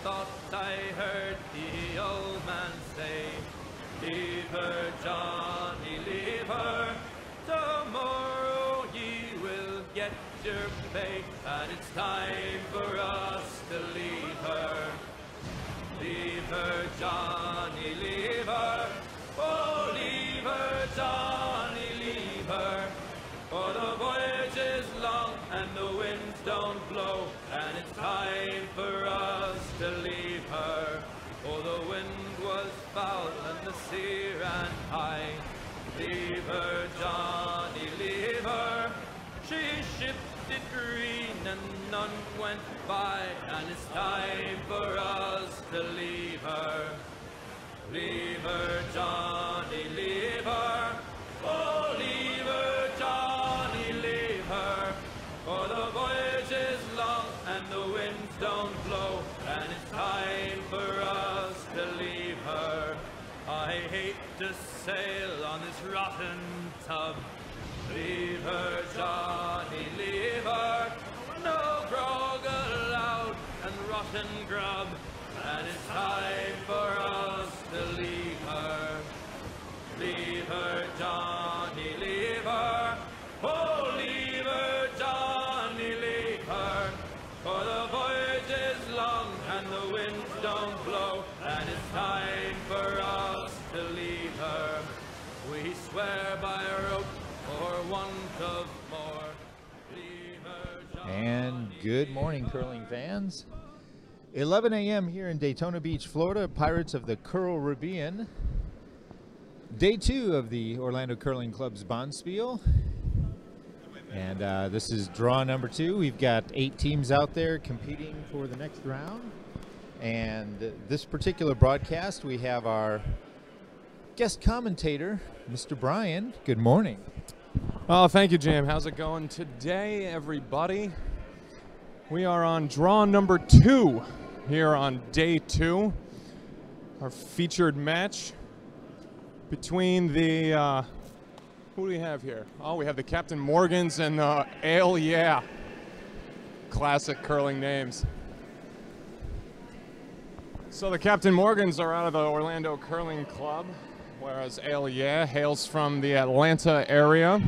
thought I heard the old man say, leave her, Johnny, leave her. Tomorrow ye will get your pay, and it's time for us to leave her. Leave her, Johnny, leave her. Oh, leave her, Johnny, leave her. For the voyage is long and the winds don't blow, and it's time for us to leave her. Oh, the wind was foul and the sea ran high. Leave her, Johnny, leave her. She shifted green and none went by, and it's time for us to leave her. Leave her, Johnny, leave her. Oh, leave her, Johnny, leave her. For the voyage is long and the winds don't blow, and it's time for us to leave her. I hate to sail on this rotten tub. Leave her, Johnny, leave her. No grog allowed and rotten grub, and it's time for us to leave her. Leave her, Johnny, leave her. Oh, leave her, Johnny, leave her. For the voyage is long and the winds don't blow, and it's time for us to leave her. We swear by a rope or want of more. Leave her, Johnny. And good morning, curling fans. 11 a.m. here in Daytona Beach, Florida. Pirates of the Curl-Ribbean. Day 2 of the Orlando Curling Club's Bonspiel. And this is draw number 2. We've got 8 teams out there competing for the next round. And this particular broadcast, we have our guest commentator, Mr. Brian. Good morning. Oh, thank you, Jim. How's it going today, everybody? We are on draw number 2 here on day 2. Our featured match between the, who do we have here? Oh, we have the Captain Morgans and Ale Yeah. Classic curling names. So the Captain Morgans are out of the Orlando Curling Club, whereas Ale Yeah hails from the Atlanta area.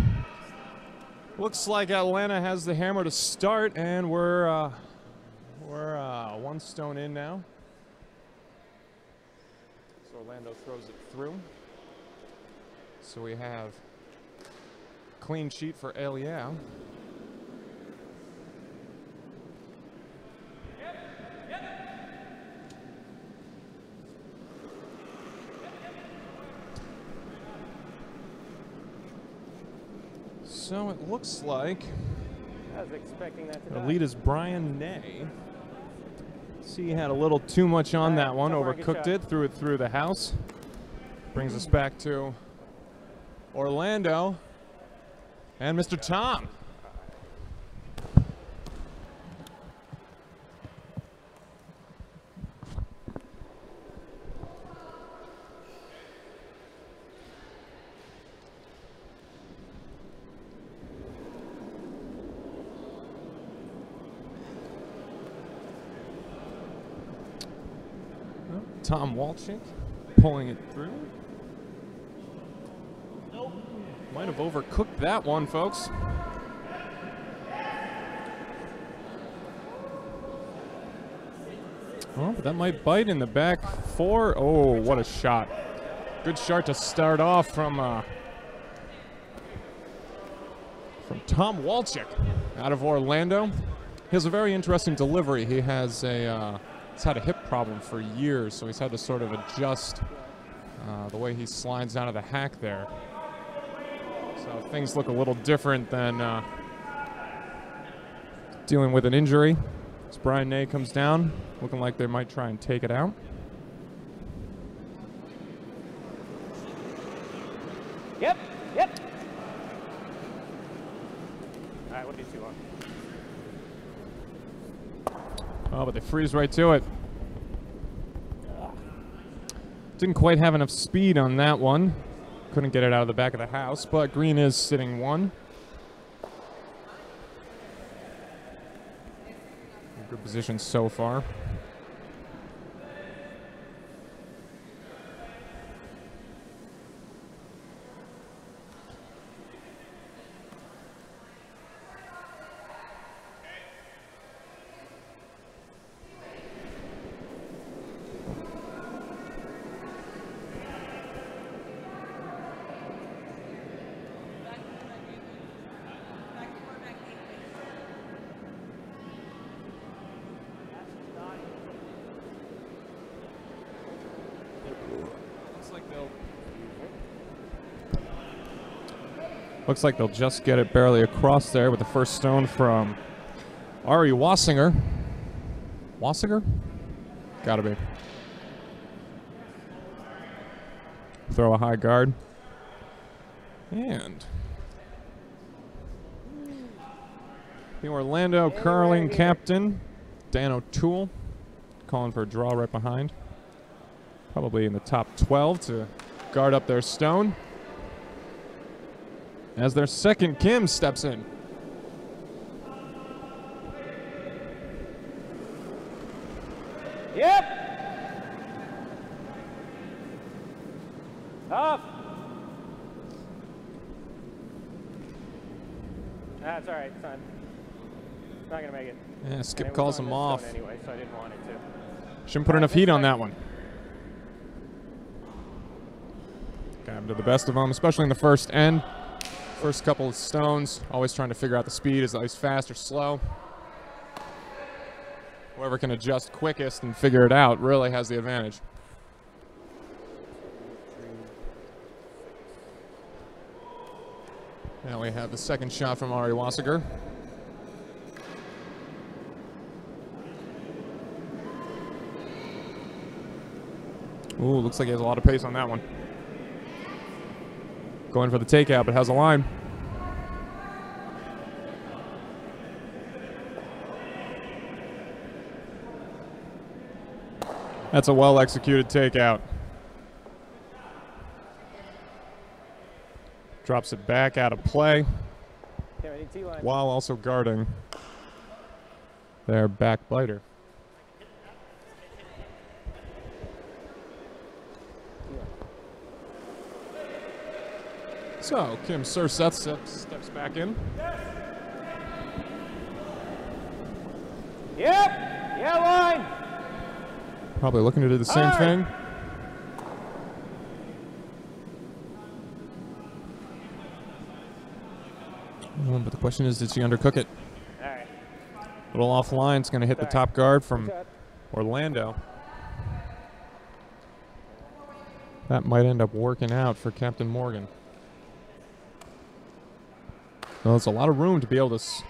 Looks like Atlanta has the hammer to start, and we're 1 stone in now. So Orlando throws it through. So we have clean sheet for Ale Yeah. So it looks like I was expecting that to the die. lead is Brian Ney. See, he had a little too much on that one, overcooked it, threw it through the house. Brings us back to Orlando and Mr. Tom. Tom Walczyk pulling it through. Nope. Might have overcooked that one, folks. Well, but that might bite in the back 4. Oh, what a shot. Good shot to start off from Tom Walczyk out of Orlando. He has a very interesting delivery. He has a he's had a hip problem for years, so he's had to sort of adjust the way he slides out of the hack there. So things look a little different than dealing with an injury. As Brian Ney comes down, looking like they might try and take it out. Yep, yep. All right, what do you see on? Oh, but they freeze right to it. Didn't quite have enough speed on that one. Couldn't get it out of the back of the house, but green is sitting 1. Good position so far. Looks like they'll just get it barely across there with the first stone from Ari Wassinger. Wassinger? Gotta be. Throw a high guard. And the Orlando curling captain, Dan O'Toole, calling for a draw right behind. Probably in the top 12 to guard up their stone. As their second Kim steps in. Yep. Off. That's all right. It's fine. Not gonna make it. Yeah, Skip And it was calls on him this off. stone anyway, so I didn't want it to. Shouldn't put enough heat on that one. Got him to the best of them, especially in the first end. First couple of stones, always trying to figure out the speed. Is the ice fast or slow? Whoever can adjust quickest and figure it out really has the advantage. Now we have the second shot from Ari Wassinger. Ooh, looks like he has a lot of pace on that one. Going for the takeout, but has a line. That's a well-executed takeout. Drops it back out of play while also guarding their back biter. So, Kim Surseth steps back in. Yep. Yeah, line. Probably looking to do the same thing. But the question is, did she undercook it? All right. A little offline. It's going to hit the top guard from Orlando. That might end up working out for Captain Morgan. Well, there's a lot of room to be able to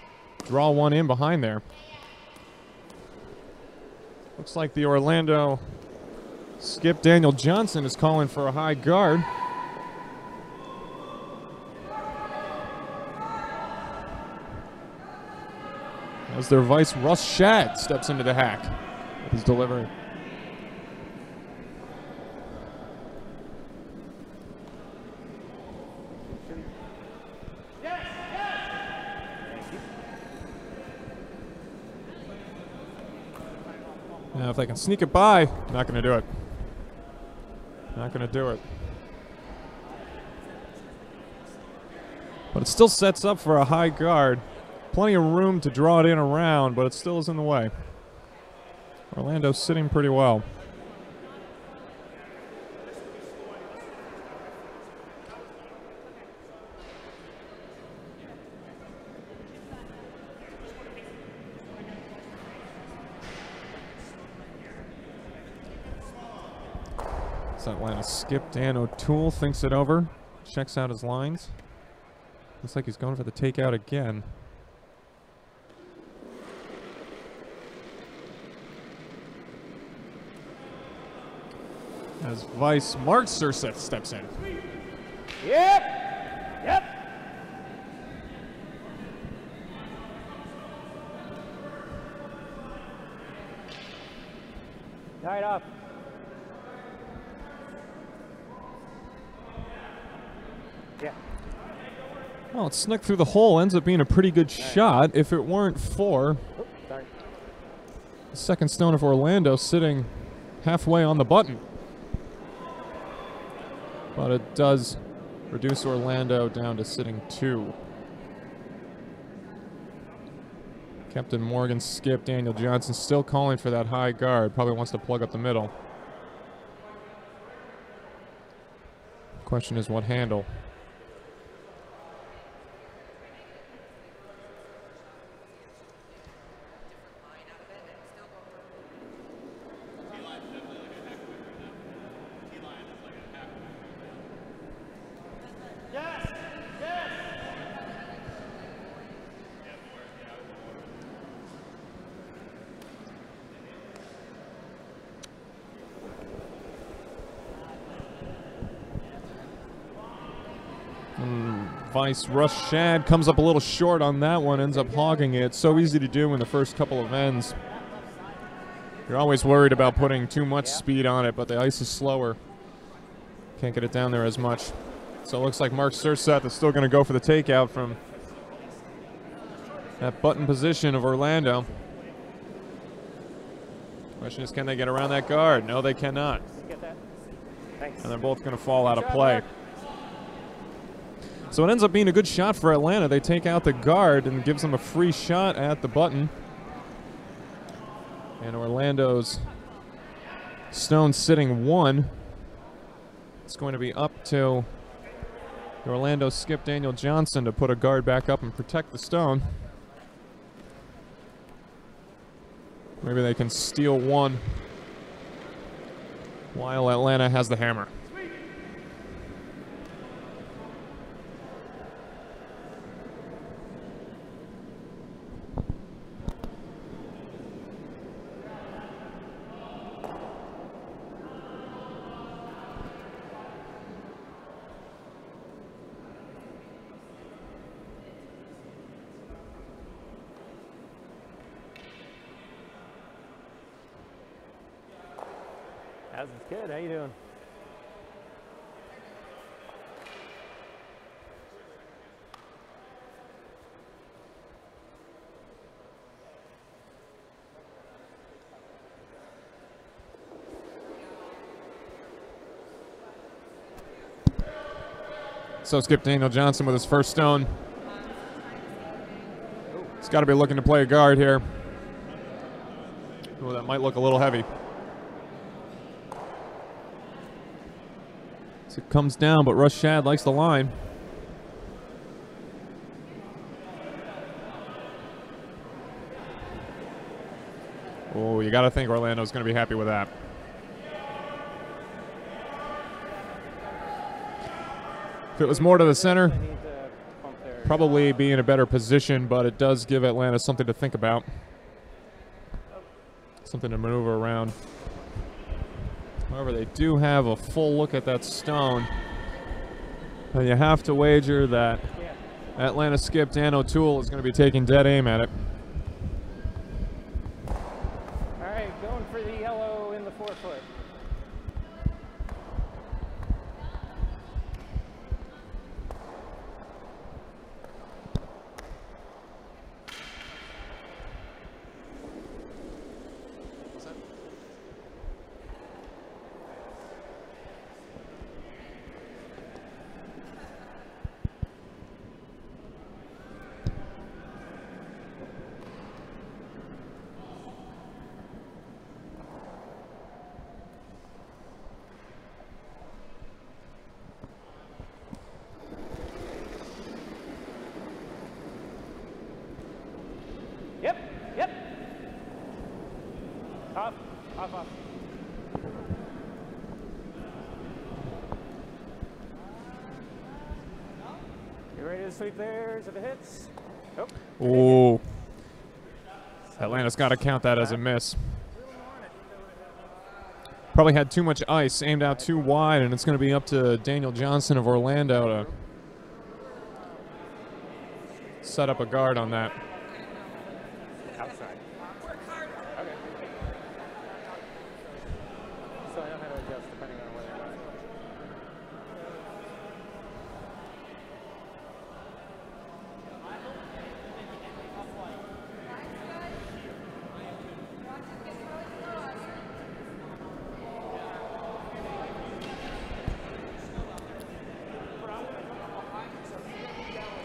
draw one in behind there. Looks like the Orlando skip Daniel Johnson is calling for a high guard. As their vice, Russ Shad, steps into the hack with his delivery. Now, if they can sneak it by, not going to do it. Not going to do it. But it still sets up for a high guard. Plenty of room to draw it in around, but it still is in the way. Orlando's sitting pretty well. So Atlanta skip. Dan O'Toole thinks it over. Checks out his lines. Looks like he's going for the takeout again. As vice, Mark Surseth steps in. Yep. Yep. Tied up. Yeah. Well, it snuck through the hole. Ends up being a pretty good shot if it weren't for the second stone of Orlando sitting halfway on the button. But it does reduce Orlando down to sitting 2. Captain Morgan skip. Daniel Johnson still calling for that high guard. Probably wants to plug up the middle. Question is what handle? advice. Russ Shad comes up a little short on that one, ends up hogging it. So easy to do in the first couple of ends. You're always worried about putting too much speed on it, but the ice is slower. Can't get it down there as much. So it looks like Mark Surseth is still going to go for the takeout from that button position of Orlando. Question is, can they get around that guard? No, they cannot. Get that. Thanks. And they're both going to fall out of play. So it ends up being a good shot for Atlanta. They take out the guard and gives them a free shot at the button. And Orlando's stone sitting 1. It's going to be up to the Orlando skip Daniel Johnson to put a guard back up and protect the stone. Maybe they can steal one while Atlanta has the hammer. How's it? Good. How you doing? So skip Daniel Johnson with his first stone. He's got to be looking to play a guard here. Oh, that might look a little heavy. So it comes down, but Russ Shad likes the line. Oh, you got to think Orlando's going to be happy with that. If it was more to the center, probably be in a better position, but it does give Atlanta something to think about. Something to maneuver around. However, they do have a full look at that stone. And you have to wager that Atlanta skip Dan O'Toole is going to be taking dead aim at it. All right, going for the yellow in the 4-foot. Yep. Off. You ready to sweep theirs if it hits? Oh. Ooh. Atlanta's got to count that as a miss. Probably had too much ice, aimed out too wide, and it's going to be up to Daniel Johnson of Orlando to set up a guard on that. Outside. Okay. So I know how to adjust depending on whether or not.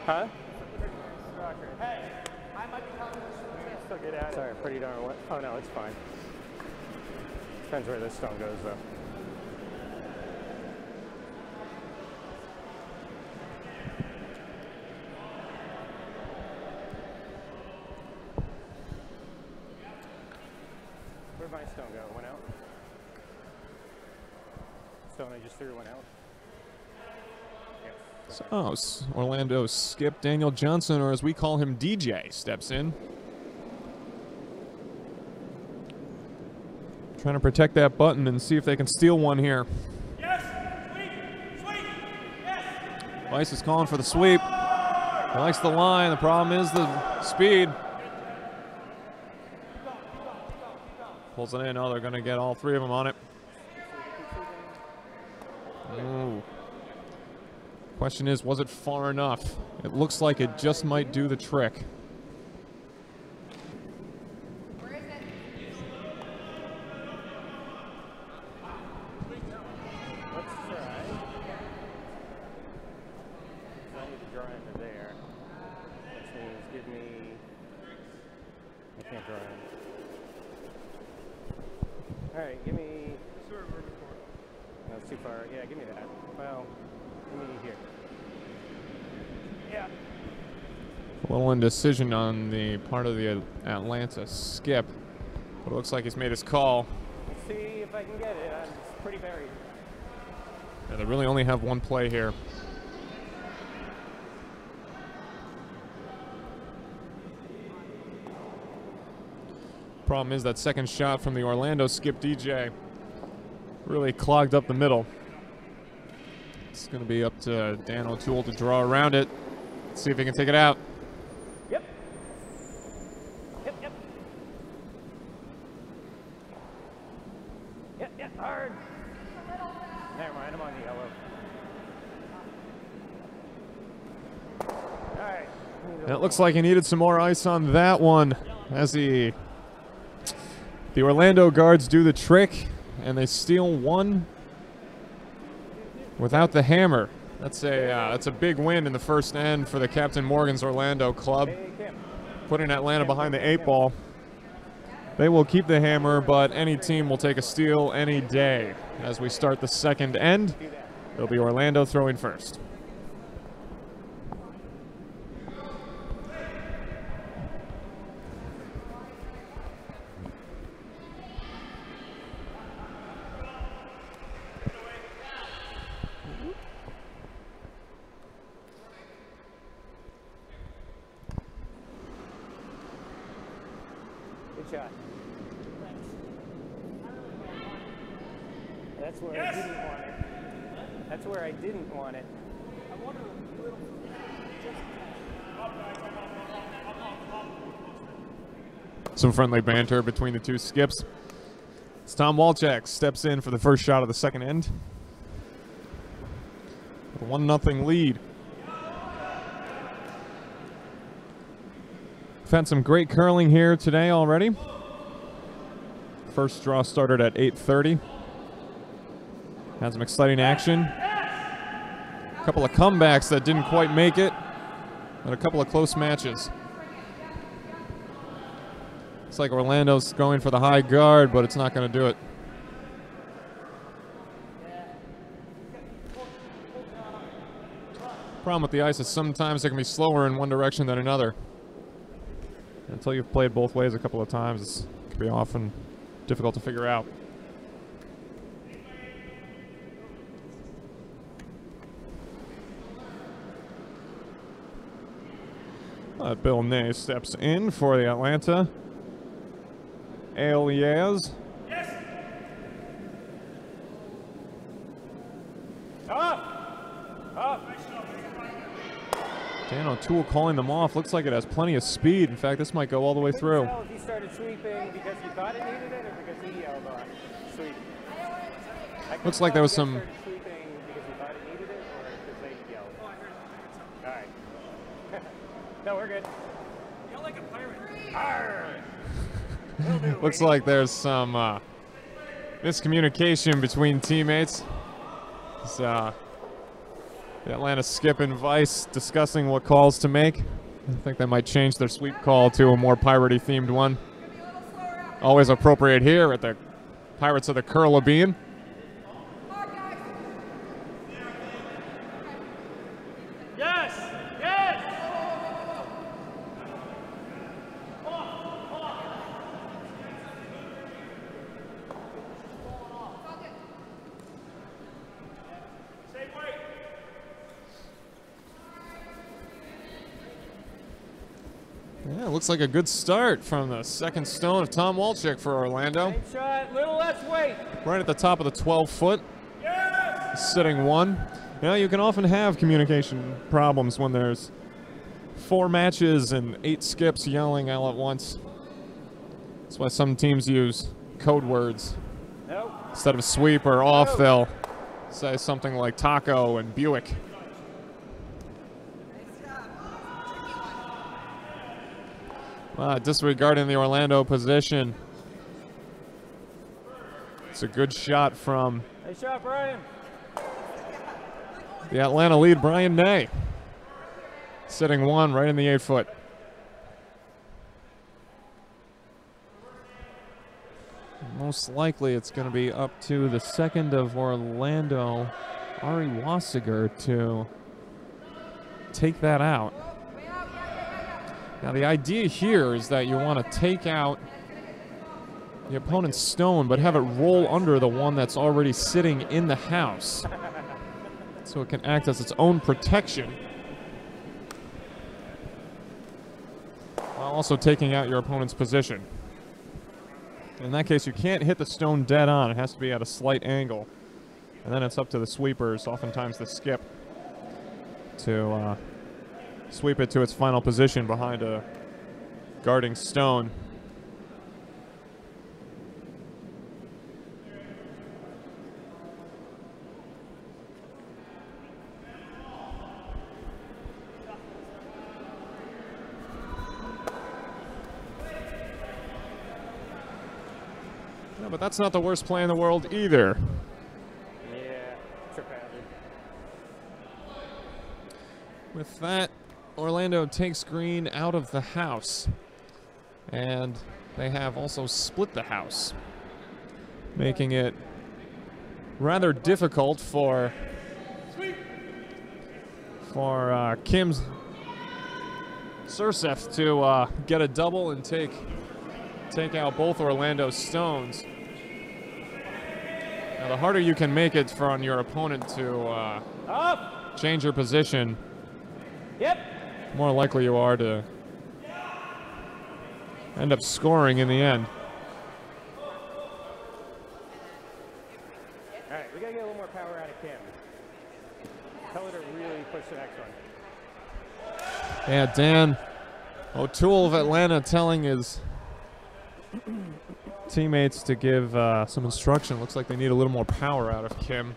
Huh? Hey, I might be calling this. Still get at it. Sorry, pretty darn wet. Oh no, it's fine. Depends where this stone goes though. Where'd my stone go? It went out? Stone I just threw went out? So, Orlando skip Daniel Johnson, or as we call him, DJ, steps in. Trying to protect that button and see if they can steal one here. Yes! Sweet! Sweet! Yes! Weiss is calling for the sweep. He likes the line. The problem is the speed. Pulls it in. Oh, they're going to get all three of them on it. Ooh. Question is, was it far enough? It looks like it just might do the trick. Where is it? Let's try. I need to draw into there. Which means give me. I can't draw in. Alright, give me. No, it's too far. Yeah, give me that. Well, give me here. Yeah. A little indecision on the part of the Atlanta skip, but it looks like he's made his call. Let's see if I can get it. It's pretty buried. Yeah, they really only have one play here. Problem is that second shot from the Orlando skip DJ really clogged up the middle. It's going to be up to Dan O'Toole to draw around it. Let's see if he can take it out. Yep. Yep, yep. Yep, yep, hard. Never mind, I'm on the yellow. All right. It looks like he needed some more ice on that one as the Orlando guards do the trick and they steal one without the hammer. That's a big win in the first end for the Captain Morgan's Orlando club, putting Atlanta behind the 8 ball. They will keep the hammer, but any team will take a steal any day. As we start the second end, it'll be Orlando throwing first. Good shot. That's where I didn't want it. That's where I didn't want it. Some friendly banter between the two skips. It's Tom Walczak steps in for the first shot of the second end. With a 1-0 lead. We've had some great curling here today already. First draw started at 8:30. Had some exciting action. A couple of comebacks that didn't quite make it, and a couple of close matches. Looks like Orlando's going for the high guard, but it's not going to do it. Problem with the ice is sometimes it can be slower in one direction than another. Until you've played both ways a couple of times, it can be often difficult to figure out. Bill Ney steps in for the Atlanta. Alias. Yes. Up. Dan O'Toole calling them off. Looks like it has plenty of speed. In fact, this might go all the way through. Tell if he started sweeping because he thought it needed it or because he yelled on sweep. Looks like there was some. Sweeping because he thought it needed it or because they yelled. All right. No, we're good. Yell like a pirate. Arr! Looks like there's some miscommunication between teammates. It's, the Atlanta skip and Vice discussing what calls to make. I think they might change their sweep call to a more piratey themed one. Always appropriate here at the Pirates of the Curl-Ribbean. Yes! Yes! Yeah, looks like a good start from the second stone of Tom Walczak for Orlando. Same shot, little less weight. Right at the top of the 12-foot. Yes! sitting 1. You know, you can often have communication problems when there's 4 matches and 8 skips yelling all at once. That's why some teams use code words. Nope. Instead of sweep or off, they'll say something like taco and Buick. Disregarding the Orlando position. It's a good shot from Nice shot, Brian. the Atlanta lead, Brian Ney. Sitting 1 right in the 8-foot. Most likely it's going to be up to the second of Orlando, Ari Wassiger, to take that out. Now the idea here is that you want to take out the opponent's stone but have it roll under the one that's already sitting in the house, so it can act as its own protection, while also taking out your opponent's position. In that case, you can't hit the stone dead on. It has to be at a slight angle. And then it's up to the sweepers, oftentimes the skip, to sweep it to its final position behind a guarding stone. But that's not the worst play in the world either. Yeah, trip hazard. With that, Orlando takes green out of the house. And they have also split the house, making it rather difficult for Kim Surseth to get a double and take out both Orlando's stones. Now, the harder you can make it for on your opponent to change your position, more likely you are to end up scoring in the end. All right, we got to get a little more power out of Kim. Tell her to really push the next one. Yeah, Dan O'Toole of Atlanta telling his teammates to give some instruction. Looks like they need a little more power out of Kim.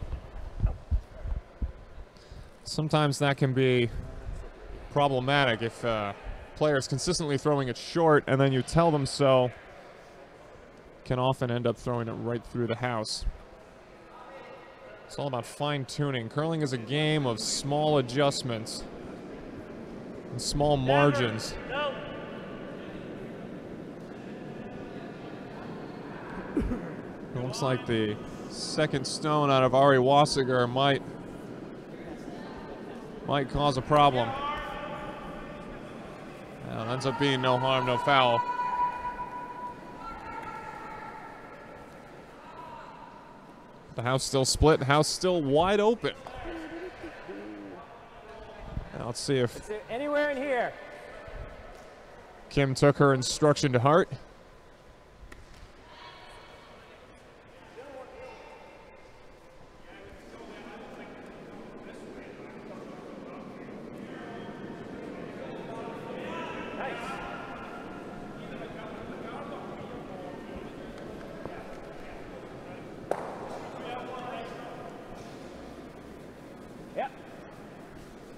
Sometimes that can be problematic if players consistently throwing it short and then you tell them so, can often end up throwing it right through the house. It's all about fine-tuning. Curling is a game of small adjustments and small margins. No. It looks like the second stone out of Ari Wassiger might cause a problem. It ends up being no harm, no foul. The house still split, the house still wide open. Now let's see if Anywhere in here. Kim took her instruction to heart.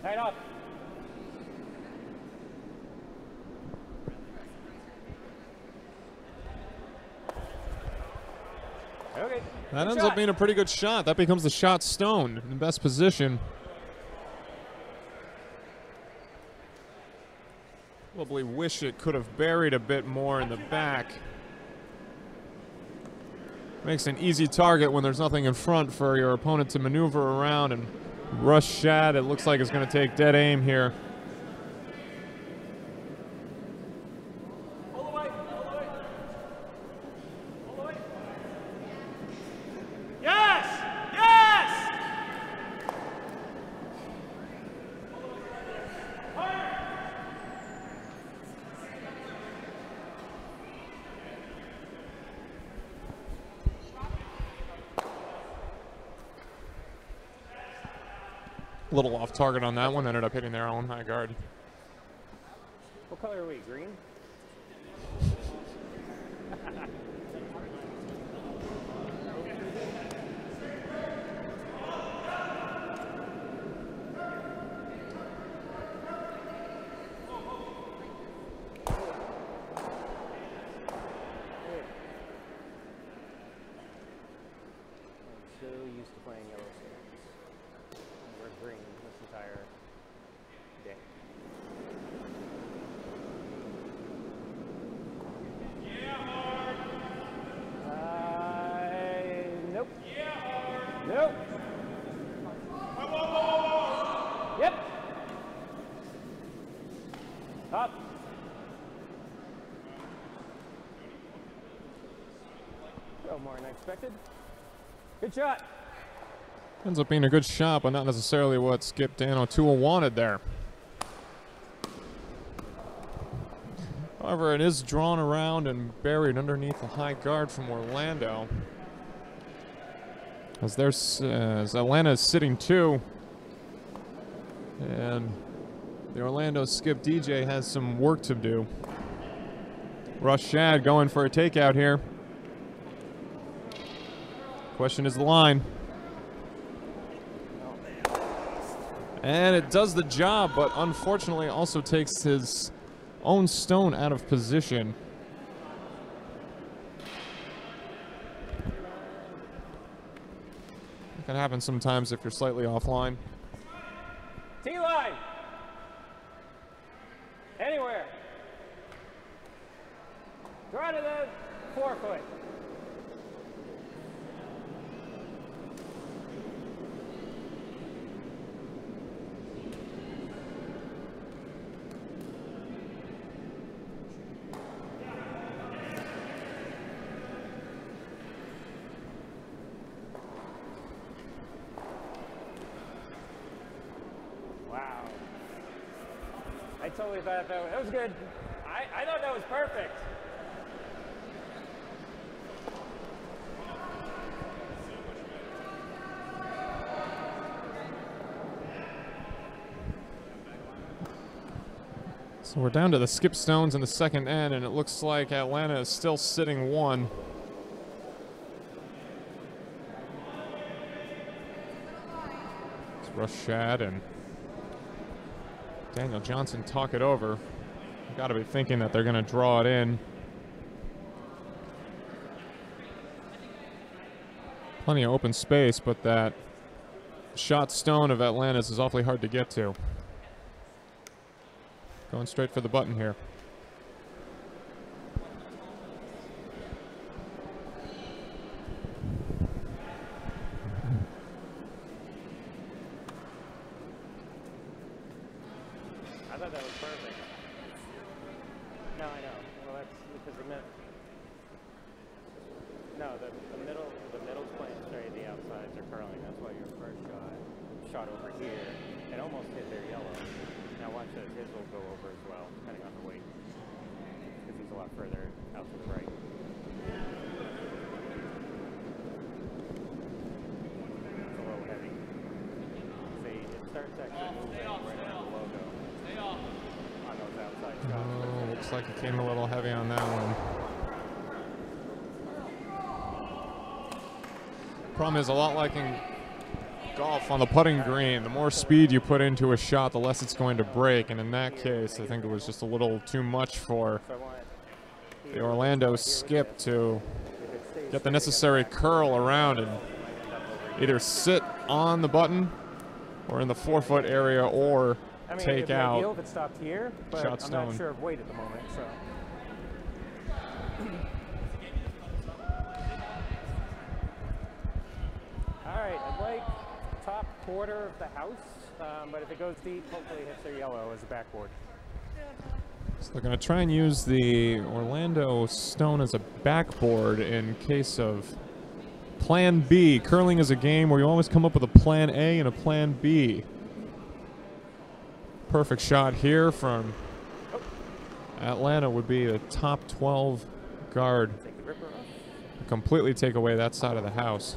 Right off. Okay. That ends up being a pretty good shot. That becomes the shot stone in the best position. Probably wish it could have buried a bit more in the back. Makes an easy target when there's nothing in front for your opponent to maneuver around and rush shot. It looks like it's going to take dead aim here. All the way. All the way. All the way. Yes! Yes! A little off target on that one, ended up hitting their own high guard. What color are we? Green? I'm so used to playing yellow stands. We're green this entire day. Nope. Nope. Yep. Up. Go more than expected. Good shot. Ends up being a good shot, but not necessarily what Skip Dan O'Toole wanted there. However, it is drawn around and buried underneath the high guard from Orlando. As Atlanta is sitting 2. And the Orlando Skip DJ has some work to do. Russ Shad going for a takeout here. Question is the line. And it does the job, but unfortunately also takes his own stone out of position. It can happen sometimes if you're slightly offline. T-line. Anywhere. Draw to the 4-foot. Wow. I totally thought that was good. I thought that was perfect. So we're down to the skip stones in the second end, and it looks like Atlanta is still sitting 1. It's Russ Shad and Daniel Johnson talk it over. Got to be thinking that they're going to draw it in. Plenty of open space, but that shot stone of Atlanta's is awfully hard to get to. Going straight for the button here. I thought that was perfect. No, I know. Well, that's because the middle's playing straight. The outsides are curling. That's why your first shot over here, it almost hit their yellow. Now watch this. His will go over as well, depending on the weight, because he's a lot further out to the right. It's a little heavy. See, it starts actually moving right on the logo. On those outside shots. Oh, looks like it came a little heavy on that one. Problem is, a lot like in golf on the putting green, the more speed you put into a shot, the less it's going to break. And in that case, I think it was just a little too much for the Orlando skip to get the necessary curl around and either sit on the button or in the 4-foot area or take out if it stopped here, but shot stone. I'm not sure of weight at the moment, so. All right, I'd like top quarter of the house, but if it goes deep, hopefully it hits their yellow as a backboard. So they're going to try and use the Orlando stone as a backboard in case of Plan B. Curling is a game where you always come up with a Plan A and a Plan B. Perfect shot here from Atlanta would be a top 12 guard. Completely take away that side of the house.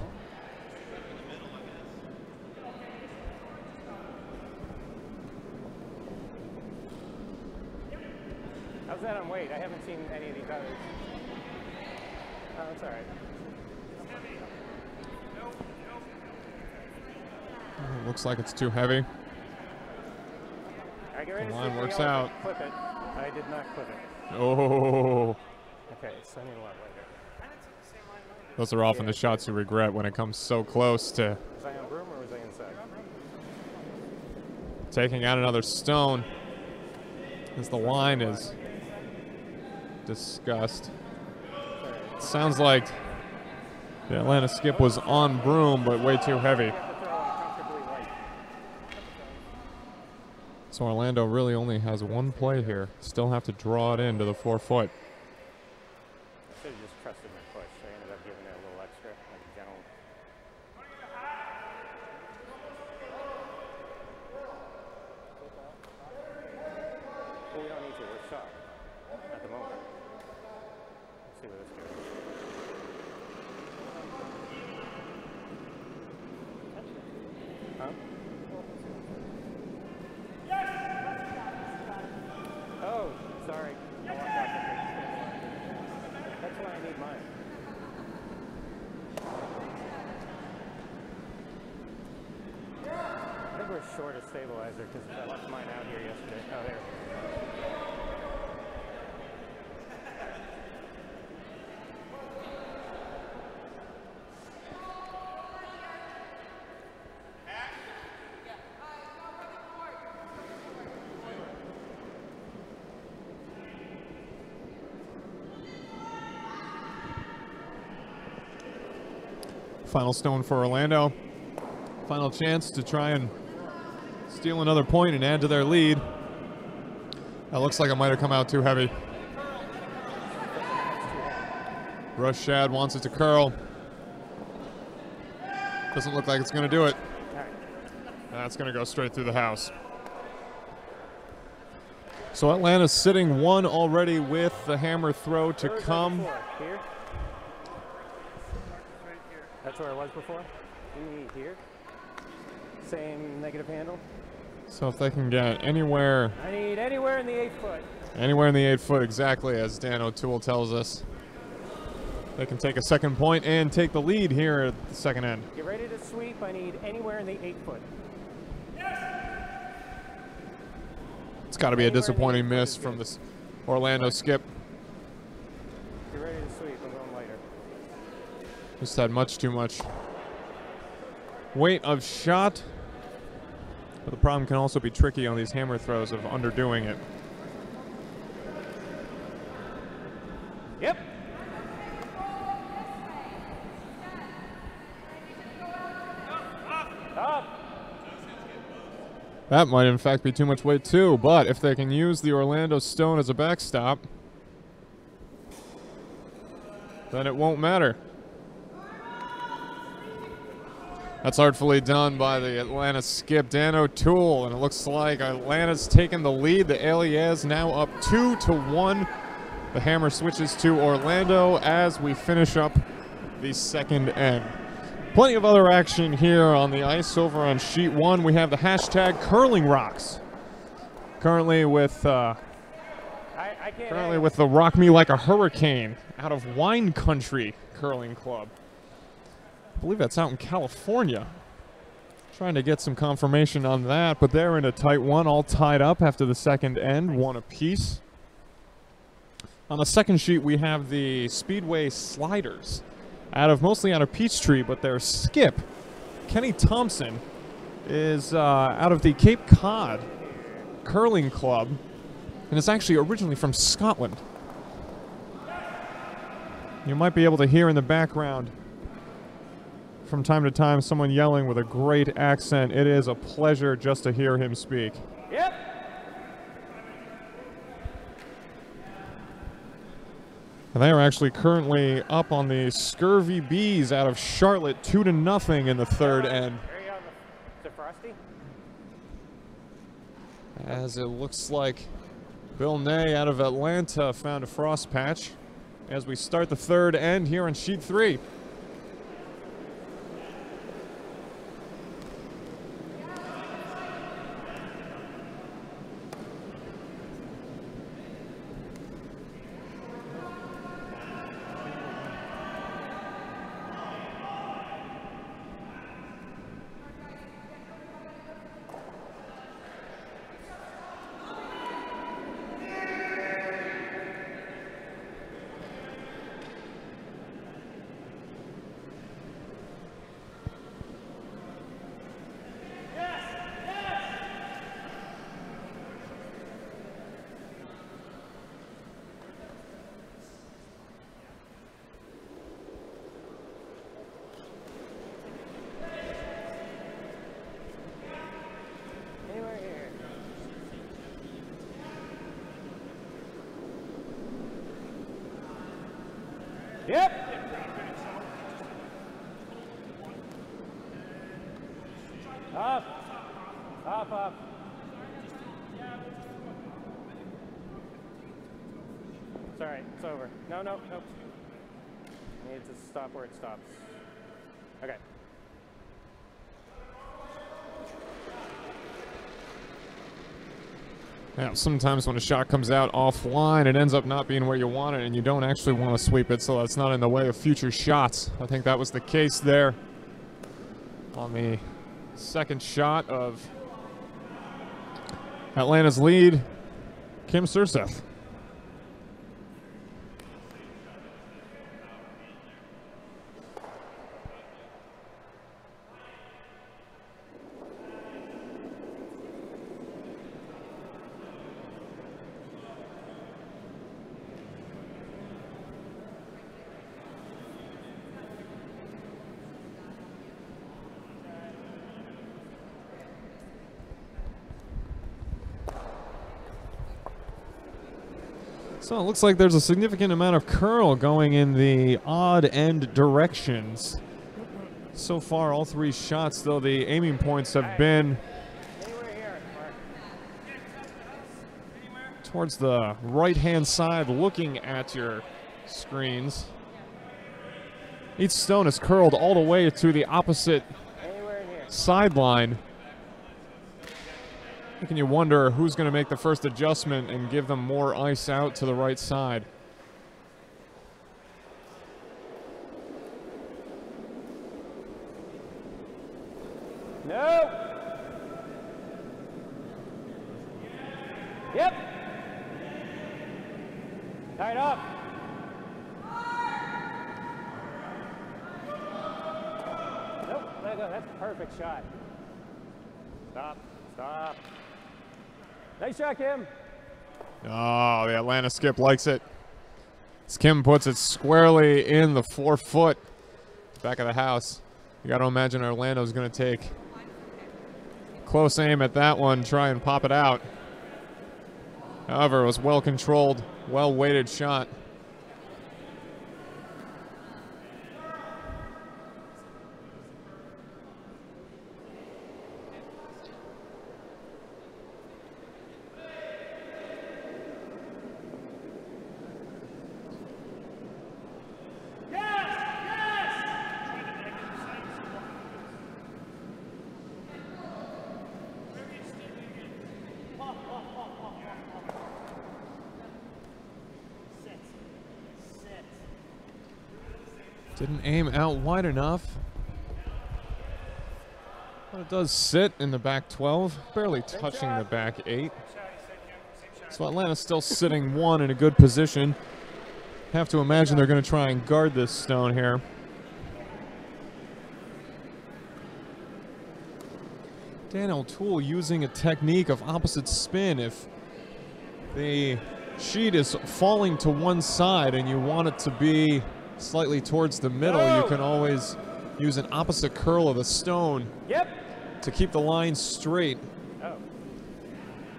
that on weight. I haven't seen any of these others. Oh, that's all right. Looks like it's too heavy. I get ready The to line see if works the yellow out. Clip it. I did not clip it. Oh, Okay, so I need a lot later. those are often the shots you regret when it comes so close to Was I on broom or was I inside? taking out another stone. As the line is discussed. It sounds like the Atlanta skip was on broom, but way too heavy. You have to throw uncomfortably light. So Orlando really only has one play here. Still have to draw it into the 4 foot. I should have just trusted my push. I ended up giving it a little extra, like a gentle. Well, we don't need to. We're shot at the moment. Let's see where this goes. Huh? Oh, sorry. I walked off the big. That's why I need mine. I think we're short a stabilizer because I left mine out here yesterday. Oh, there. Final stone for Orlando. Final chance to try and steal another point and add to their lead. That looks like it might have come out too heavy. Rush Shad wants it to curl. Doesn't look like it's going to do it. That's going to go straight through the house. So Atlanta's sitting one already with the hammer throw to Where was I come. before? Here? That's where I was before? Here? Same negative handle? So if they can get anywhere, I need anywhere in the 8 foot. anywhere in the 8 foot, exactly as Dan O'Toole tells us, they can take a second point and take the lead here at the second end. Get ready to sweep. I need anywhere in the 8 foot. It's got to be a disappointing miss from this Orlando skip. Get ready to sweep. I'm going lighter. Just had much too much weight of shot. But the problem can also be tricky on these hammer throws of underdoing it. Yep. Up. That might in fact be too much weight too, but if they can use the Orlando stone as a backstop, then it won't matter. That's artfully done by the Atlanta skip, Dan O'Toole, and it looks like Atlanta's taken the lead. The Alias now up 2-1. The hammer switches to Orlando as we finish up the second end. Plenty of other action here on the ice. Over on sheet 1, we have the hashtag Curling Rocks. Currently with the Rock Me Like a Hurricane out of Wine Country Curling Club. I believe that's out in California. Trying to get some confirmation on that, but they're in a tight one, all tied up after the second end, one apiece. On the second sheet, we have the Speedway Sliders, mostly out of Peachtree, but their skip, Kenny Thompson, is out of the Cape Cod Curling Club, and it's actually originally from Scotland. You might be able to hear in the background from time to time someone yelling with a great accent. It is a pleasure just to hear him speak. Yep. And they are actually currently up on the Scurvy Bees out of Charlotte, 2-0 in the third end. Are you on the Frosty? As it looks like Bill Ney out of Atlanta found a frost patch as we start the third end here on sheet 3. Up. Up, up. It's all right. It's over. No, no, no. I need to stop where it stops. Okay. Yeah, sometimes when a shot comes out offline, it ends up not being where you want it, and you don't actually want to sweep it, so that's not in the way of future shots. I think that was the case there on the second shot of Atlanta's lead, Kim Surseth. So it looks like there's a significant amount of curl going in the odd end directions. So far, all three shots, though, the aiming points have been towards the right-hand side, looking at your screens. Each stone is curled all the way to the opposite sideline. Making you wonder who's going to make the first adjustment and give them more ice out to the right side. No. Yep. Tied up. Nope. Let go. That's a perfect shot. Stop. Stop. Nice shot, Kim. Oh, the Atlanta skip likes it. As Kim puts it squarely in the 4-foot back of the house. You got to imagine Orlando's going to take close aim at that one, try and pop it out. However, it was well controlled, well weighted shot. Didn't aim out wide enough. But it does sit in the back 12, barely touching the back 8. So Atlanta's still sitting 1 in a good position. Have to imagine they're going to try and guard this stone here. Dan O'Toole using a technique of opposite spin. If the sheet is falling to one side and you want it to be slightly towards the middle, you can always use an opposite curl of the stone to keep the line straight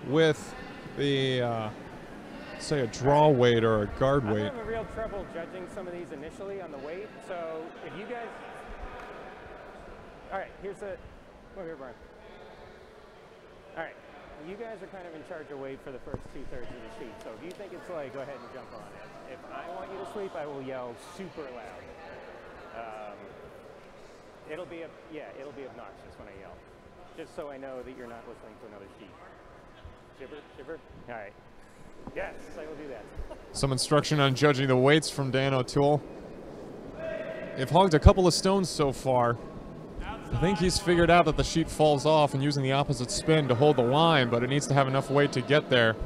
with the, say, a draw weight or a guard weight. I'm having real trouble judging some of these initially on the weight, so if you guys... All right, here's the... Come here, Brian. All right, you guys are kind of in charge of weight for the first 2/3 of the sheet, so if you think it's like, go ahead and jump on it. If I want you to sweep, I will yell super loud. It'll be obnoxious when I yell, just so I know that you're not listening to another sheet. Shiver, shiver. All right. Yes, I will do that. Some instruction on judging the weights from Dan O'Toole. They've hogged a couple of stones so far. I think he's figured out that the sheet falls off and using the opposite spin to hold the line, but it needs to have enough weight to get there.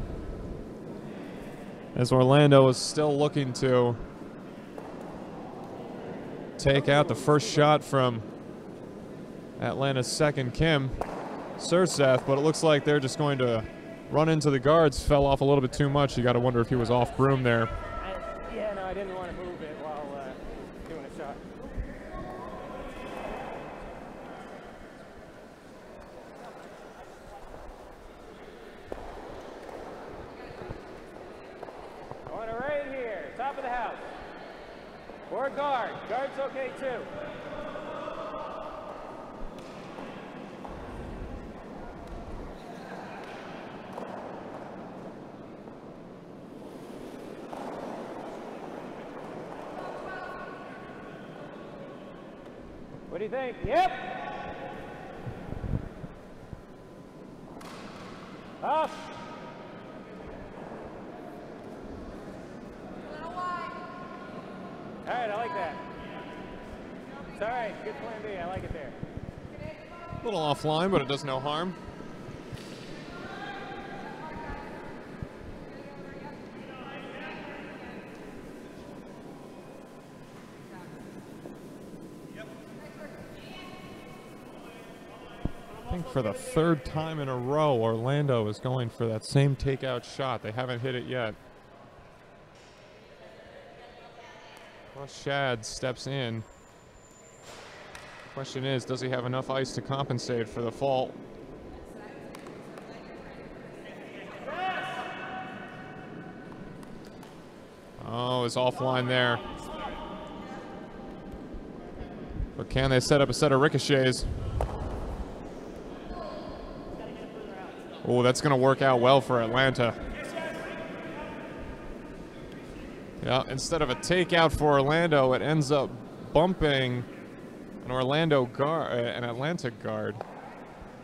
As Orlando is still looking to take out the first shot from Atlanta's second, Kim Surseth, but it looks like they're just going to run into the guards. Fell off a little bit too much. You got to wonder if he was off broom there. Yeah, no, I didn't want to move it while doing a shot. I want it right here, top of the house. Or guard. Guard's okay too. What do you think? Yep. Up. All right, I like that. It's all right. Good plan B. I like it there. A little offline, but it does no harm. I think for the third time in a row, Orlando is going for that same takeout shot. They haven't hit it yet. Russ Shad steps in. Question is, does he have enough ice to compensate for the fault? Oh, it's offline there. But can they set up a set of ricochets? Oh, that's going to work out well for Atlanta. Yeah, instead of a takeout for Orlando, it ends up bumping an an Atlanta guard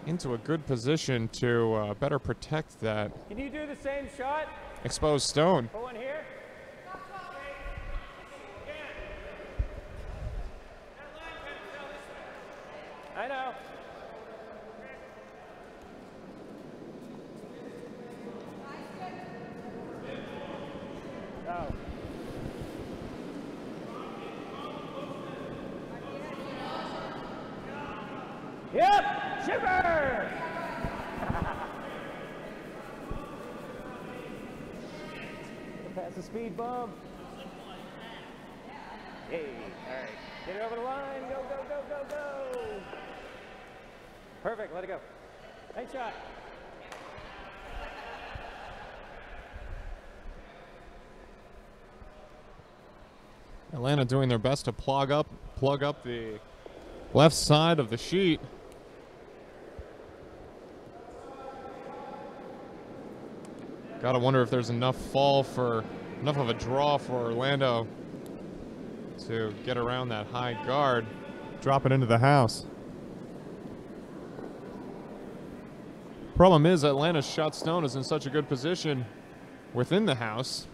into a good position to better protect that. Can you do the same shot? Exposed stone. Put one here. I know. Oh. Yep, shipper! Pass the speed bump. Hey, all right. Get it over the line. Go, go, go, go, go. Perfect, let it go. Nice shot. Atlanta doing their best to plug up the left side of the sheet. Gotta wonder if there's enough of a draw for Orlando to get around that high guard. Drop it into the house. Problem is, Atlanta's shot stone is in such a good position within the house.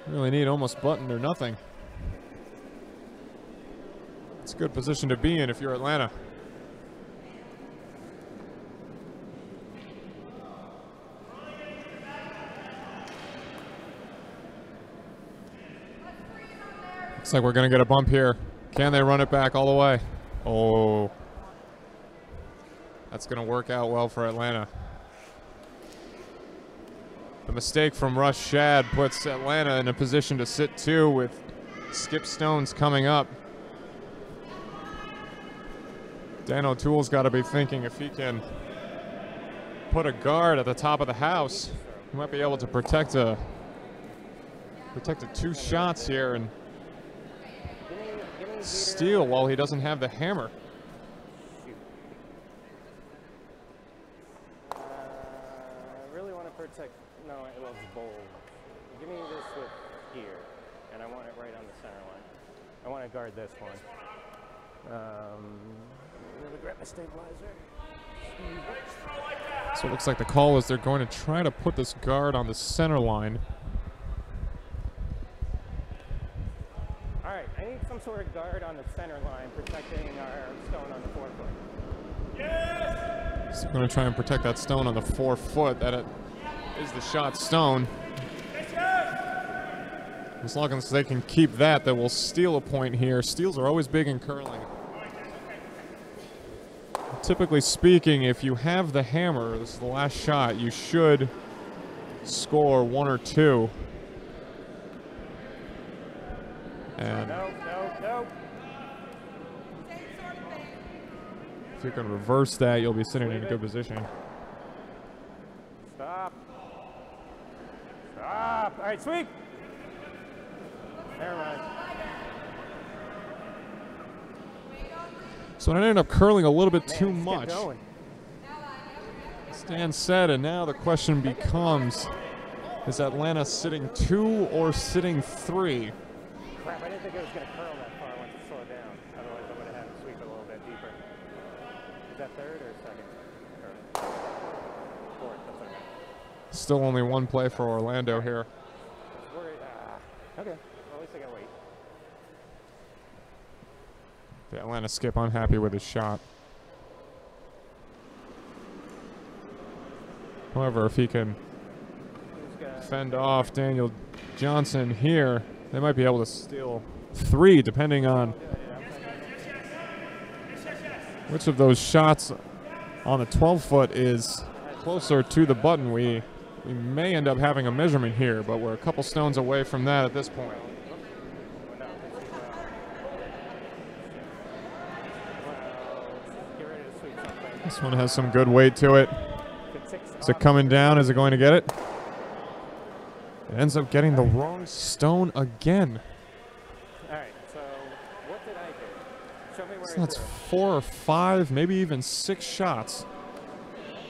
You really need almost button or nothing. It's a good position to be in if you're Atlanta. Looks like we're going to get a bump here. Can they run it back all the way? Oh. That's going to work out well for Atlanta. The mistake from Russ Shad puts Atlanta in a position to sit two with skip stones coming up. Dan O'Toole's got to be thinking if he can put a guard at the top of the house, he might be able to protect the two shots here and steal while he doesn't have the hammer. I really want to protect. No, it was bold. Give me this with here, and I want it right on the center line. I want to guard this one. Let me grab my stabilizer. So it looks like the call is they're going to try to put this guard on the center line. All right, I need some sort of guard on the center line protecting our stone on the 4 foot. So we're going to try and protect that stone on the 4 foot. That is the shot stone. As long as they can keep that, they will steal a point here. Steals are always big in curling. Typically speaking, if you have the hammer, this is the last shot, you should score 1 or 2. And Nope. if you can reverse that, you'll be sitting in a good position. Stop. All right, sweep. Never mind. So it ended up curling a little bit too Man, much. kept going. Stand set, and now the question becomes, is Atlanta sitting 2 or sitting 3? Crap, I didn't think it was going to curl that far once it slowed down. Otherwise, I would third or second? Or fourth, that's what I meant. Still only one play for Orlando here. Okay, well, at least I gotta wait. The Atlanta skip unhappy with his shot. However, if he can fend off Daniel Johnson here, they might be able to steal 3, depending on which of those shots on the 12-foot is closer to the button. We may end up having a measurement here, but we're a couple stones away from that at this point. This one has some good weight to it. Is it coming down? Is it going to get it? It ends up getting the wrong stone again. All right, so what did I do? Show me where So that's 4 or 5, maybe even 6 shots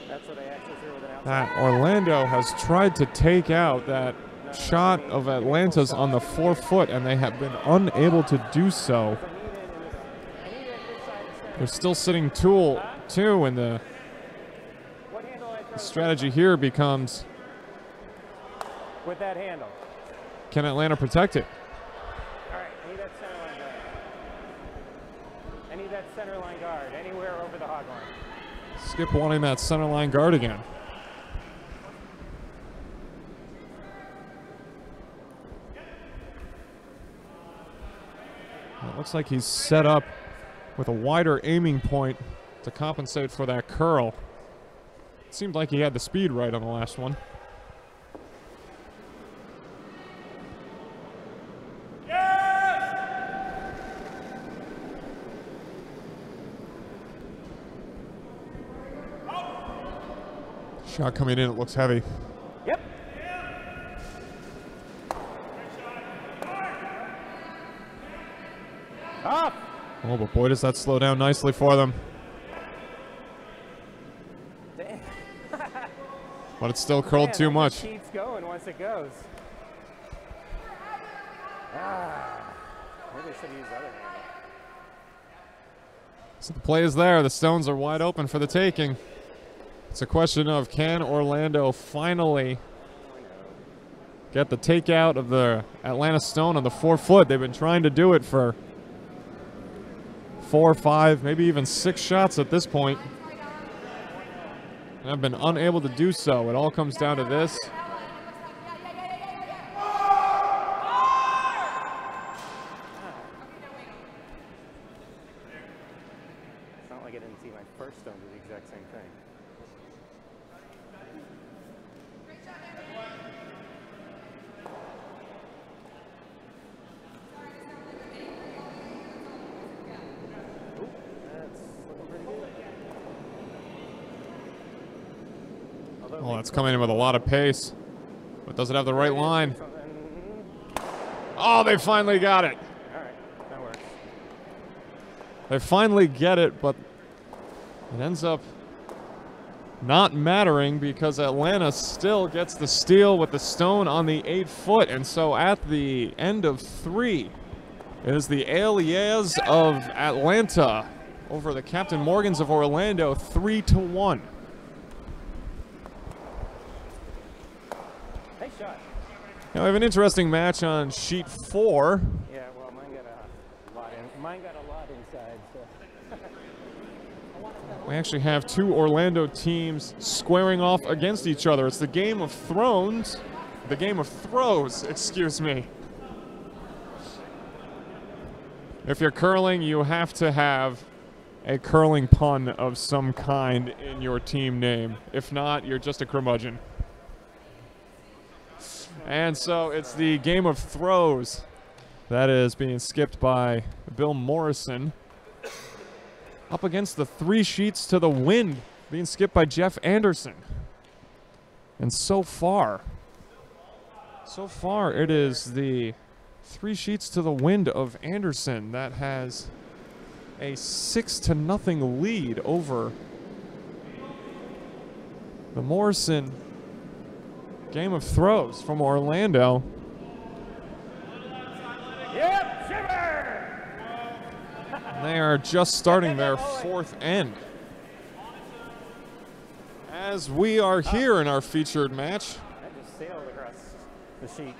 That's what I actually threw with an outside. that Orlando has tried to take out that shot of Atlanta's on the 4-foot, and they have been unable to do so. They're still sitting 2, and the strategy here becomes, With that handle. can Atlanta protect it? All right, I need that center line guard. I need that center line guard anywhere over the hog line. Skip wanting that center line guard again. It looks like he's set up with a wider aiming point to compensate for that curl. It seemed like he had the speed right on the last one. Shot coming in, it looks heavy. Yep. Up. Oh, but boy, does that slow down nicely for them. Damn. But it's still curled too much. It keeps going once it goes. Maybe I should use the other hand. So the play is there. The stones are wide open for the taking. It's a question of, can Orlando finally get the takeout of the Atlanta stone on the 4-foot? They've been trying to do it for 4, 5, maybe even 6 shots at this point, and have been unable to do so. It all comes down to this. It's not like I didn't see my first stone do the exact same thing. Oh, that's coming in with a lot of pace, but does it have the right line? Oh, they finally got it. All right, that works. They finally get it, but it ends up not mattering because Atlanta still gets the steal with the stone on the 8-foot. And so at the end of 3, it is the Alias of Atlanta over the Captain Morgans of Orlando, 3-1. Nice shot. Now we have an interesting match on sheet 4. Yeah, well, mine got a lot in. Mine got a lot inside. So. We actually have 2 Orlando teams squaring off against each other. It's the Game of Thrones, the Game of Throws, excuse me. If you're curling, you have to have a curling pun of some kind in your team name. If not, you're just a curmudgeon. And so it's the Game of Throws that is being skipped by Bill Morrison, up against the 3 sheets to the wind being skipped by Jeff Anderson. And so far it is the 3 sheets to the wind of Anderson that has a 6-0 lead over the Morrison Game of Throws from Orlando. Yep, shiver! They are just starting their 4th end. As we are here in our featured match. I just sailed across the sheet.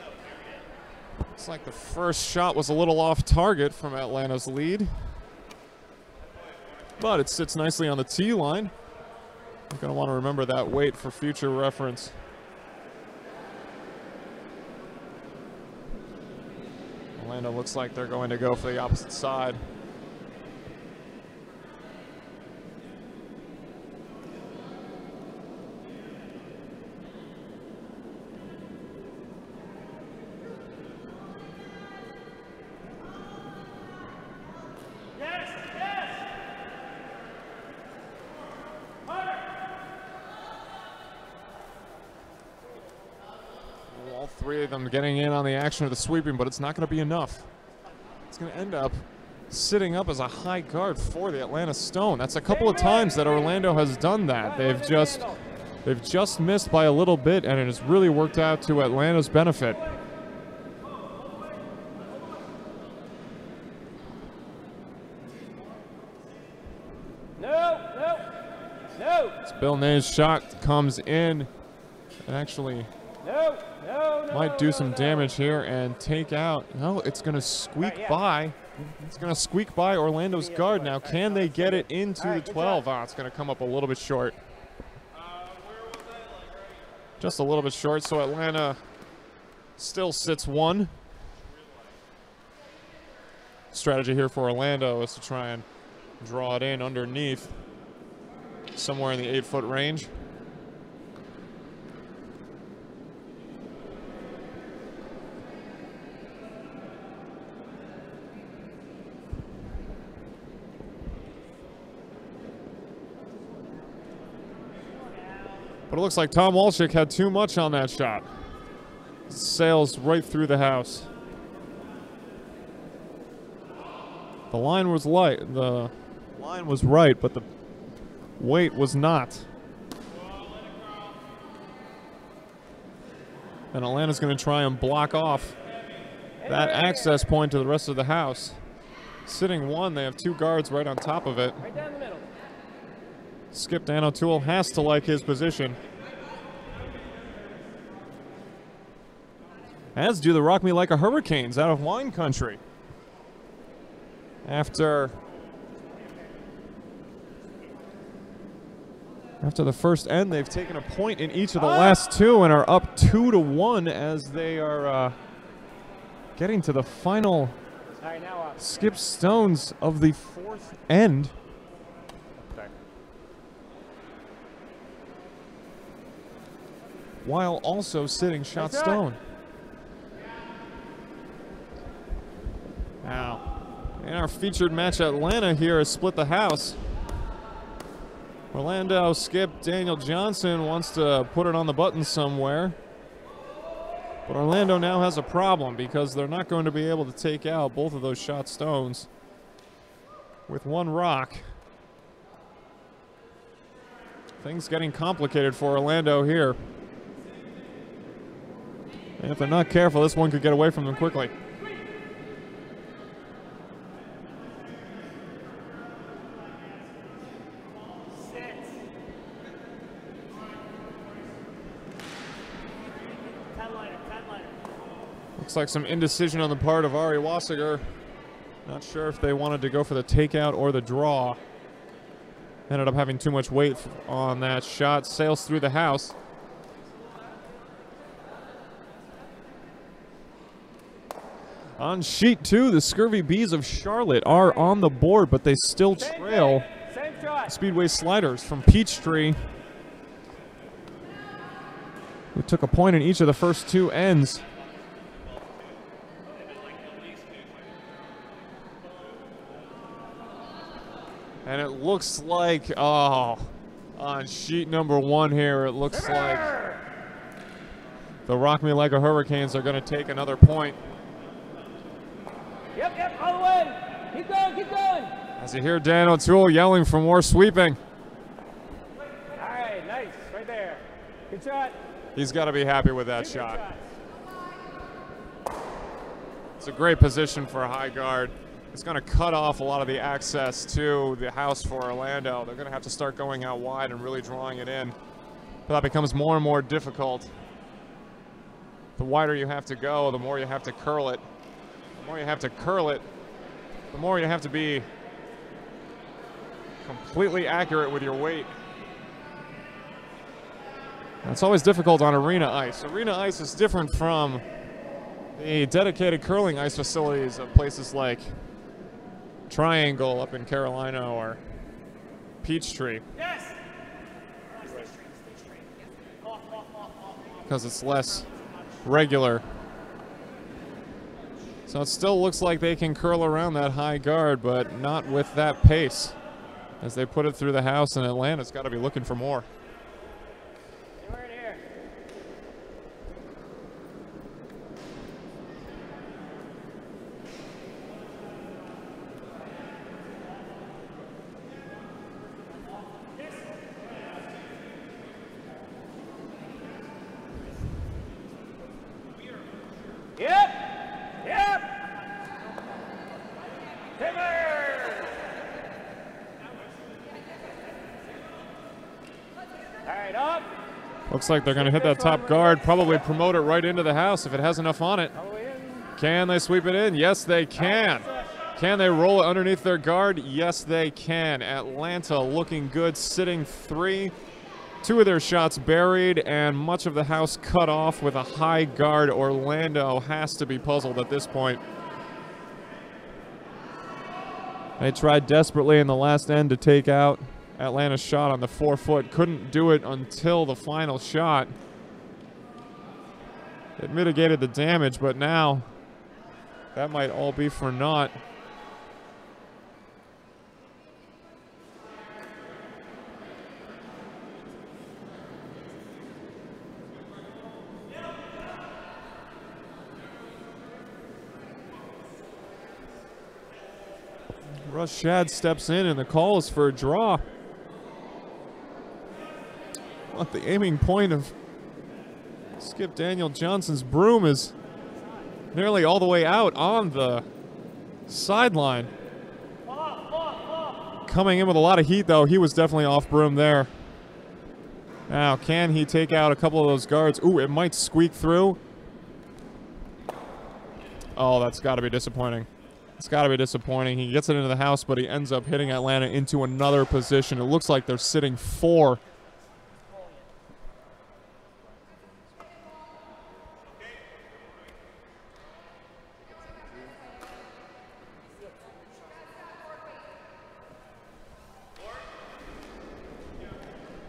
Looks like the first shot was a little off target from Atlanta's lead. But it sits nicely on the tee line. I'm going to want to remember that weight for future reference. Orlando looks like they're going to go for the opposite side. All three of them getting in on the action of the sweeping, but it's not going to be enough. It's going to end up sitting up as a high guard for the Atlanta Stone. That's a couple of times that Orlando has done that. They've just missed by a little bit, and it has really worked out to Atlanta's benefit. No. As Bill Nay's shot comes in, and actually might do some damage here and take out. No, it's going to squeak by. It's going to squeak by Orlando's guard now. Can they get it into the 12? Ah, it's going to come up a little bit short. Just a little bit short, so Atlanta still sits one. Strategy here for Orlando is to try and draw it in underneath, somewhere in the 8-foot range. But it looks like Tom Walshik had too much on that shot. Sails right through the house. The line was light. The line was right, but the weight was not. And Atlanta's going to try and block off that access point to the rest of the house. Sitting one, they have two guards right on top of it. Right down the middle. Skip Dan O'Toole has to like his position. As do the Rock Me Like a Hurricanes out of wine country. After the first end, they've taken a point in each of the last two and are up 2-1 as they are getting to the final skip stones of the fourth end. While also sitting shot stone. Now, in our featured match, Atlanta here has split the house. Orlando skip Daniel Johnson wants to put it on the button somewhere. But Orlando now has a problem because they're not going to be able to take out both of those shot stones with one rock. Things getting complicated for Orlando here. And if they're not careful, this one could get away from them quickly. Looks like some indecision on the part of Ari Wassiger. Not sure if they wanted to go for the takeout or the draw. Ended up having too much weight on that shot. Sails through the house. On sheet 2, the Scurvy Bees of Charlotte are on the board, but they still trail Speedway Sliders from Peachtree, who took a point in each of the first two ends. And it looks like, on sheet number 1 here, it looks like the Rock Me Like a Hurricanes are going to take another point. Yep, all the way. Keep going. As you hear Dan O'Toole yelling for more sweeping. All right, nice, right there. Good shot. He's got to be happy with that shot. It's a great position for a high guard. It's going to cut off a lot of the access to the house for Orlando. They're going to have to start going out wide and really drawing it in. But that becomes more and more difficult. The wider you have to go, the more you have to curl it. The more you have to curl it, the more you have to be completely accurate with your weight. That's always difficult on arena ice. Arena ice is different from the dedicated curling ice facilities of places like Triangle up in Carolina or Peachtree. Yes. Because it's less regular. So it still looks like they can curl around that high guard, but not with that pace. As they put it through the house, and Atlanta's got to be looking for more. Looks like they're going to hit that top guard, probably promote it right into the house if it has enough on it. Can they sweep it in? Yes, they can. Can they roll it underneath their guard? Yes, they can. Atlanta looking good, sitting 3. 2 of their shots buried and much of the house cut off with a high guard. Orlando has to be puzzled at this point. They tried desperately in the last end to take out Atlanta's shot on the 4-foot. Couldn't do it until the final shot. It mitigated the damage, but now that might all be for naught. Russ Shad steps in, and the call is for a draw. But the aiming point of Skip Daniel Johnson's broom is nearly all the way out on the sideline. Coming in with a lot of heat, though. He was definitely off broom there. Now, can he take out a couple of those guards? Ooh, it might squeak through. Oh, that's got to be disappointing. It's got to be disappointing. He gets it into the house, but he ends up hitting Atlanta into another position. It looks like they're sitting 4.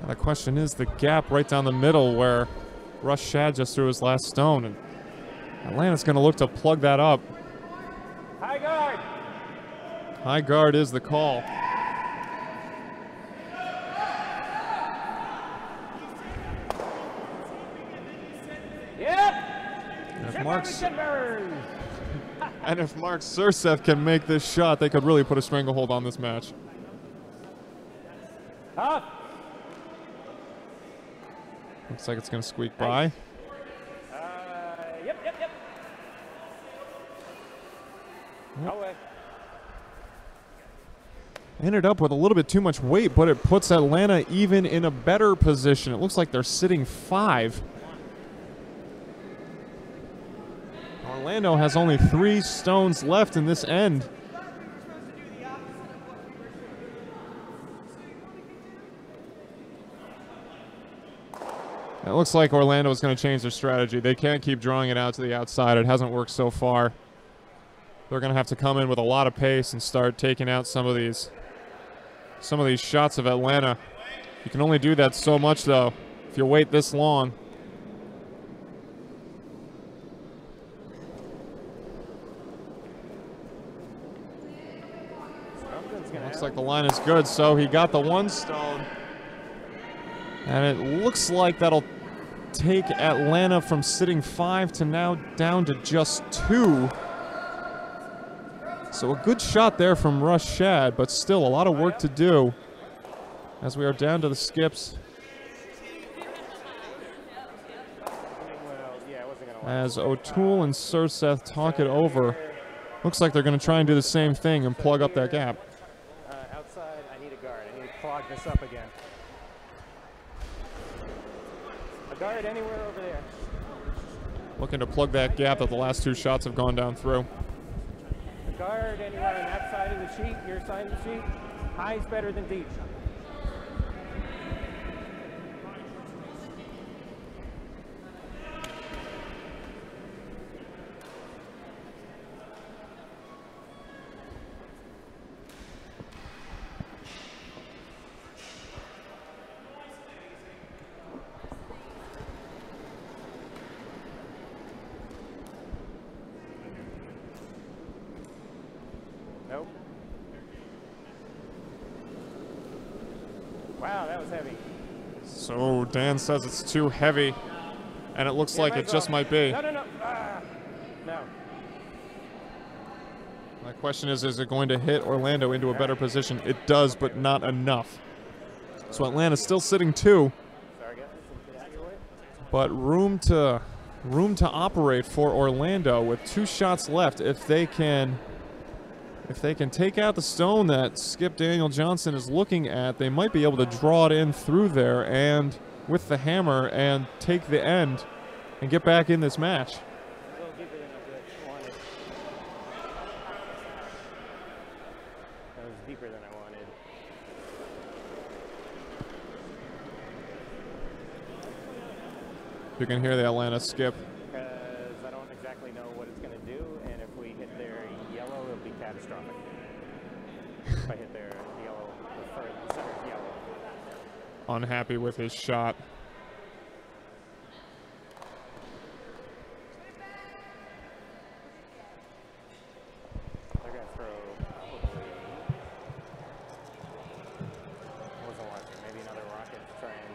And the question is the gap right down the middle where Russ Shad just threw his last stone. And Atlanta's going to look to plug that up. High guard. High guard is the call. Yep. And if Mark Surseth can make this shot, they could really put a stranglehold on this match. Up. Looks like it's going to squeak by. Yep. No way. Ended up with a little bit too much weight, but it puts Atlanta even in a better position. It looks like they're sitting 5. Orlando has only 3 stones left in this end. It looks like Orlando is going to change their strategy. They can't keep drawing it out to the outside. It hasn't worked so far. They're going to have to come in with a lot of pace and start taking out some of these shots of Atlanta. You can only do that so much, though, if you wait this long. Looks like the line is good, so he got the 1 stone. And it looks like that'll take Atlanta from sitting 5 to now down to just 2. So a good shot there from Russ Shad, but still a lot of work to do as we are down to the skips. As O'Toole and Surseth talk it over, looks like they're going to try and do the same thing and plug up that gap. Outside, I need a guard. I need to clog this up again. Guard anywhere over there. Looking to plug that gap that the last two shots have gone down through. Guard anywhere on that side of the sheet, your side of the sheet. High's better than deep. Nope. Wow, that was heavy. So Dan says it's too heavy, and it looks like it just might be. No, no, no. No. My question is it going to hit Orlando into a better position? It does, but not enough. So Atlanta's still sitting 2, Sorry, guys. Get out of your way. but room to operate for Orlando with 2 shots left. If they can take out the stone that Skip Daniel Johnson is looking at, they might be able to draw it in through there and with the hammer and take the end and get back in this match. A little deeper than I wanted. That was deeper than I wanted. You can hear the Atlanta skip. Because I don't exactly know what it's going to do, and if we hit their yellow, it'll be catastrophic. If I hit their yellow, the center yellow. Unhappy with his shot. They're going to throw probably. I wasn't watching. Maybe another rocket to try and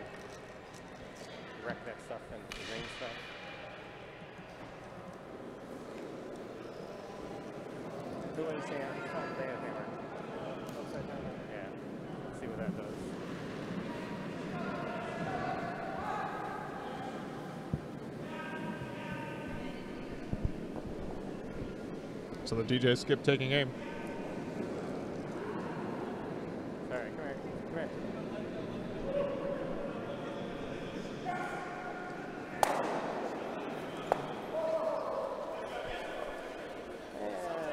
wreck that stuff and the green stuff. Who is here? Oh, they have hammer. Upside down. Yeah. Let's see what that does. So the DJ skip taking aim. All right, come here. Come here.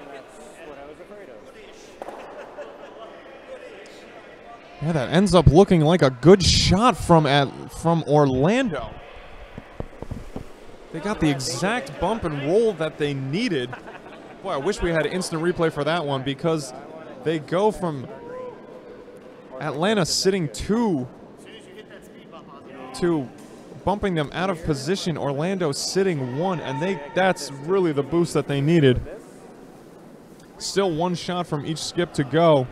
And that's what I was afraid of. Yeah, that ends up looking like a good shot from Orlando. They got the exact bump and roll that they needed. Boy, I wish we had an instant replay for that one because they go from Atlanta sitting 2 to bumping them out of position. Orlando sitting 1, and that's really the boost that they needed. Still 1 shot from each skip to go.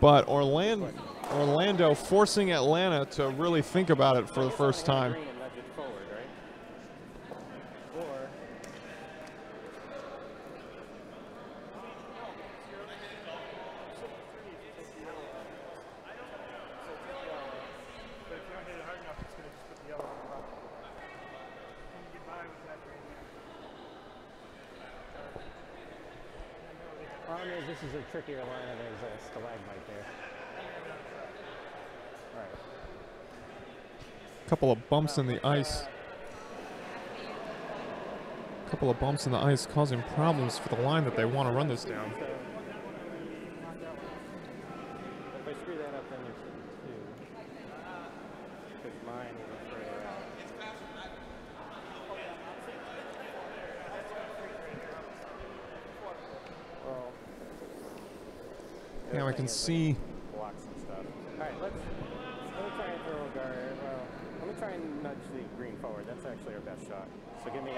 But Orlando forcing Atlanta to really think about it for the first time. Problem is, this is a trickier line, and there's a stalagmite there. All right. Couple of bumps in the ice. Couple of bumps in the ice causing problems for the line that they want to run this down. So, if I screw that up, then there's 2. Because mine is further out. Well, Yeah, I can see. Blocks and stuff. All right, let me try and throw a guard. Well, let me try and nudge the green forward. That's actually our best shot. So give me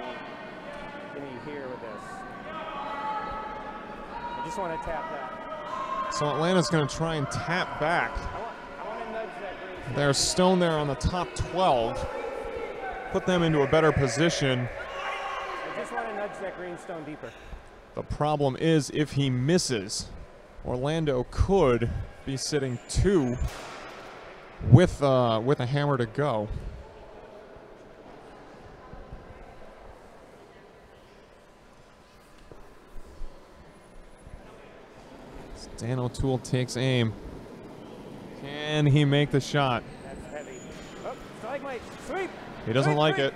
here with this. I just want to tap that. So Atlanta's going to try and tap back. I want to nudge that green. There's Stone there on the top 12. Put them into a better position. I just want to nudge that green stone deeper. The problem is if he misses, Orlando could be sitting 2 with a hammer to go. Dan O'Toole takes aim. Can he make the shot? That's heavy. Oh, stop. Like my sweep. He doesn't like it.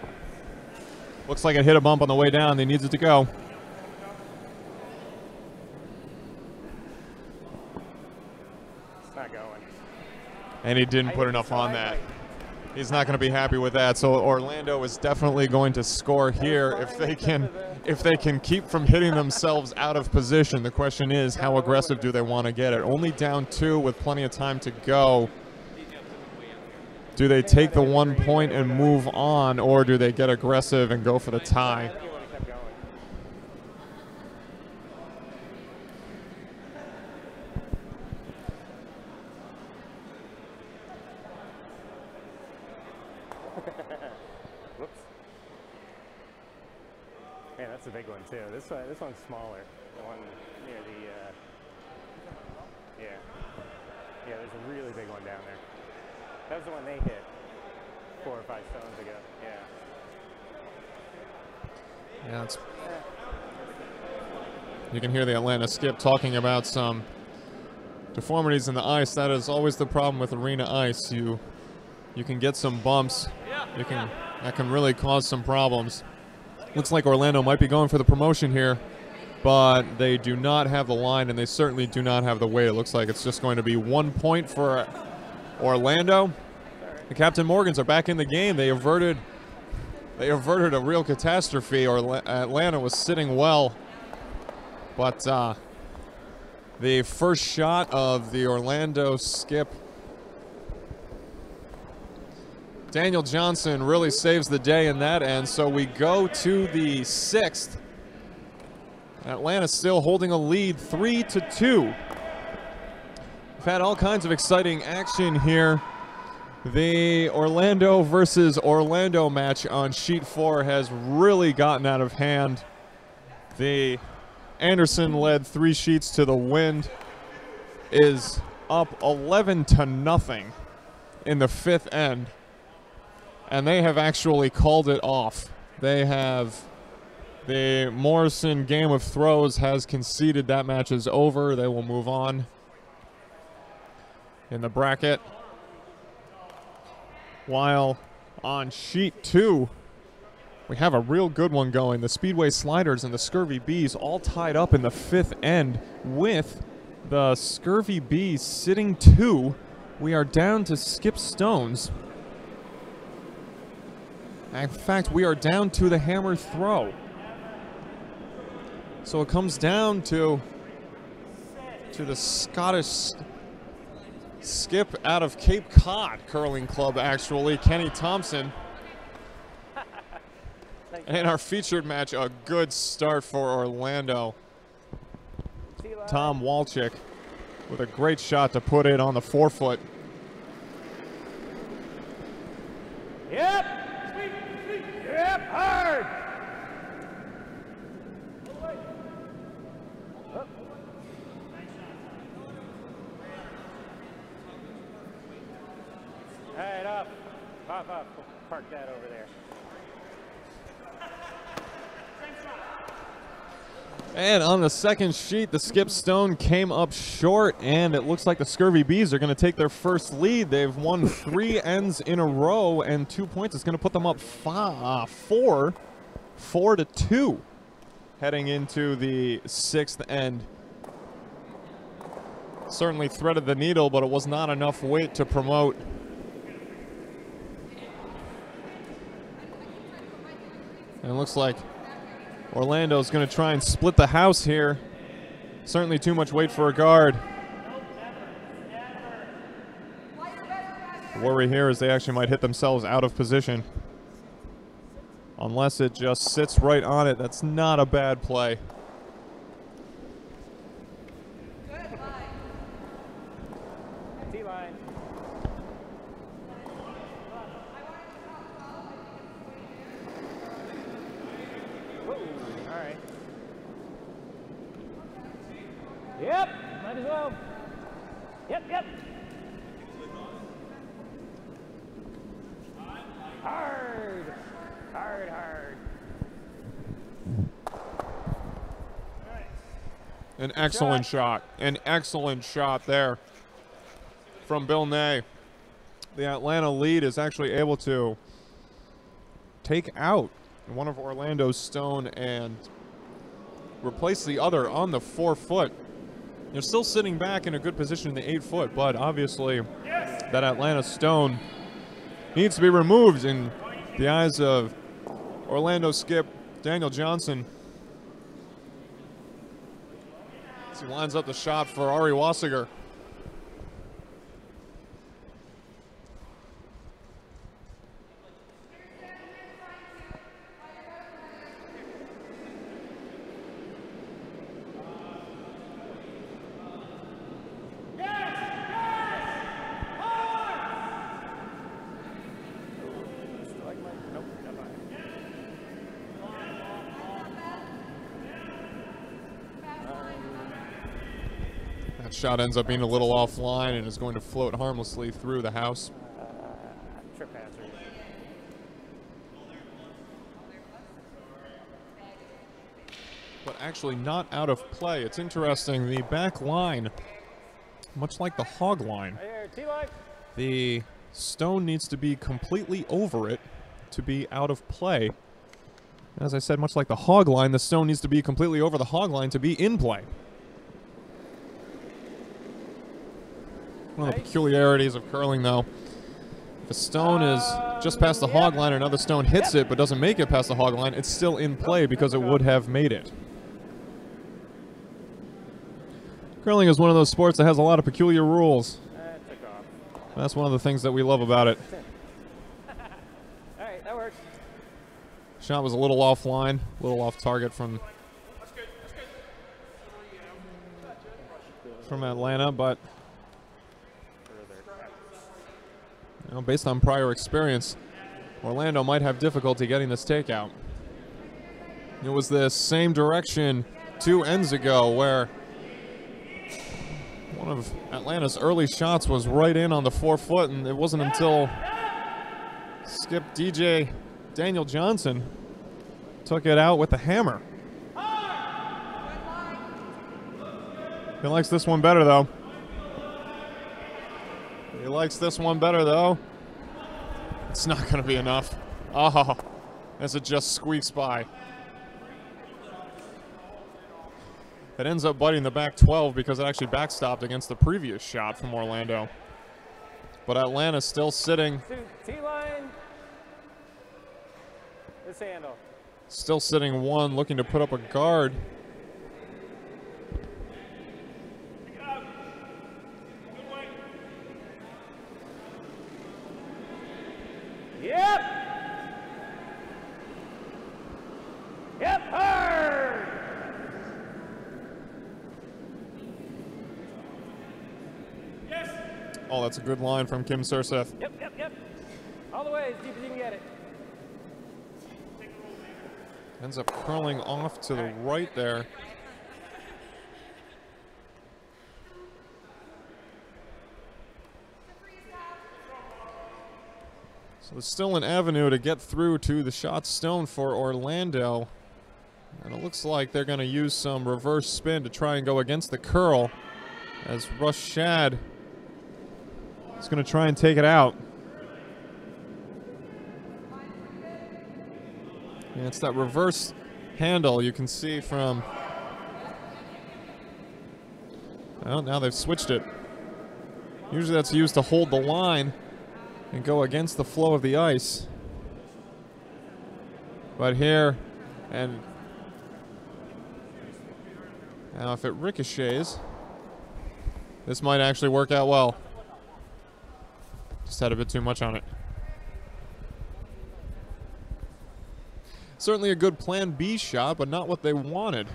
Looks like it hit a bump on the way down. He needs it to go. It's not going. And he didn't put enough on that. He's not going to be happy with that. So Orlando is definitely going to score here if they can keep from hitting themselves out of position. The question is, how aggressive do they want to get it? Only down 2 with plenty of time to go. Do they take the 1 point and move on, or do they get aggressive and go for the tie? Whoops. Man, that's a big one too. This one's smaller. The one near the yeah. Yeah, there's a really big one down there. That was the one they hit 4 or 5 stones ago. Yeah. Yeah, you can hear the Atlanta skip talking about some deformities in the ice. That is always the problem with arena ice. You can get some bumps. That can really cause some problems. Looks like Orlando might be going for the promotion here, but they do not have the line, and they certainly do not have the weight. It looks like it's just going to be 1 point for Orlando. The Captain Morgans are back in the game. They averted a real catastrophe. Atlanta was sitting well, but the first shot of the Orlando skip, Daniel Johnson, really saves the day in that end. So we go to the 6th. Atlanta still holding a lead 3-2. We've had all kinds of exciting action here. The Orlando versus Orlando match on sheet 4 has really gotten out of hand. The Anderson led 3 sheets to the wind is up 11-0 in the 5th end, and they have actually called it off. The Morrison Game of Throws has conceded that match is over. They will move on in the bracket. While on sheet 2, we have a real good one going. The Speedway Sliders and the Scurvy Bees all tied up in the 5th end, with the Scurvy Bees sitting 2. We are down to skip stones. In fact, we are down to the hammer throw. So it comes down to the Scottish skip out of Cape Cod Curling Club, actually, Kenny Thompson. And our featured match, a good start for Orlando. Tom Walczyk with a great shot to put it on the 4-foot. Yep. Yep. Hard. All right, up. Up. Park that over there. And on the second sheet, the skip stone came up short, and it looks like the Scurvy Bees are going to take their first lead. They've won 3 ends in a row, and 2 points is going to put them up 4-2 heading into the 6th end. Certainly threaded the needle, but it was not enough weight to promote. And it looks like Orlando's going to try and split the house here. Certainly too much weight for a guard. The worry here is they actually might hit themselves out of position. Unless it just sits right on it. That's not a bad play. T-line. Yep, might as well. Yep. Hard. An excellent shot. An excellent shot there from Bill Ney. the Atlanta lead is actually able to take out one of Orlando's stone and replace the other on the 4-foot. They're still sitting back in a good position in the 8-foot, but obviously that Atlanta stone needs to be removed in the eyes of Orlando skip Daniel Johnson. As he lines up the shot for Ari Wassiger. That shot ends up being a little offline and is going to float harmlessly through the house. Trip hazard. But actually not out of play. It's interesting, the back line, much like the hog line, the stone needs to be completely over it to be out of play. As I said, much like the hog line, the stone needs to be completely over the hog line to be in play. One of the peculiarities of curling, though, if a stone is just past the hog line and another stone hits it but doesn't make it past the hog line, it's still in play because it would have made it. Curling is one of those sports that has a lot of peculiar rules. That's one of the things that we love about it. All right, that works. Shot was a little offline, a little off target from Atlanta, but you know, based on prior experience, Orlando might have difficulty getting this takeout. It was the same direction 2 ends ago where one of Atlanta's early shots was right in on the 4-foot, and it wasn't until skip DJ Daniel Johnson took it out with the hammer. He likes this one better, though. He likes this one better, though. It's not going to be enough. Oh, as it just squeaks by. It ends up biting the back 12 because it actually backstopped against the previous shot from Orlando. But Atlanta's still sitting. T-line. This handle. Still sitting 1, looking to put up a guard. Yep. Yep, hard. Yes. Oh, that's a good line from Kim Surseth. Yep, yep, yep. All the way as deep as you can get it. Ends up curling off to the right there. So there's still an avenue to get through to the shot stone for Orlando. And it looks like they're going to use some reverse spin to try and go against the curl as Russ Shad is going to try and take it out. And it's that reverse handle you can see from... Well, now they've switched it. Usually that's used to hold the line and go against the flow of the ice. But here, and now if it ricochets, this might actually work out well. Just had a bit too much on it. Certainly a good plan B shot, but not what they wanted.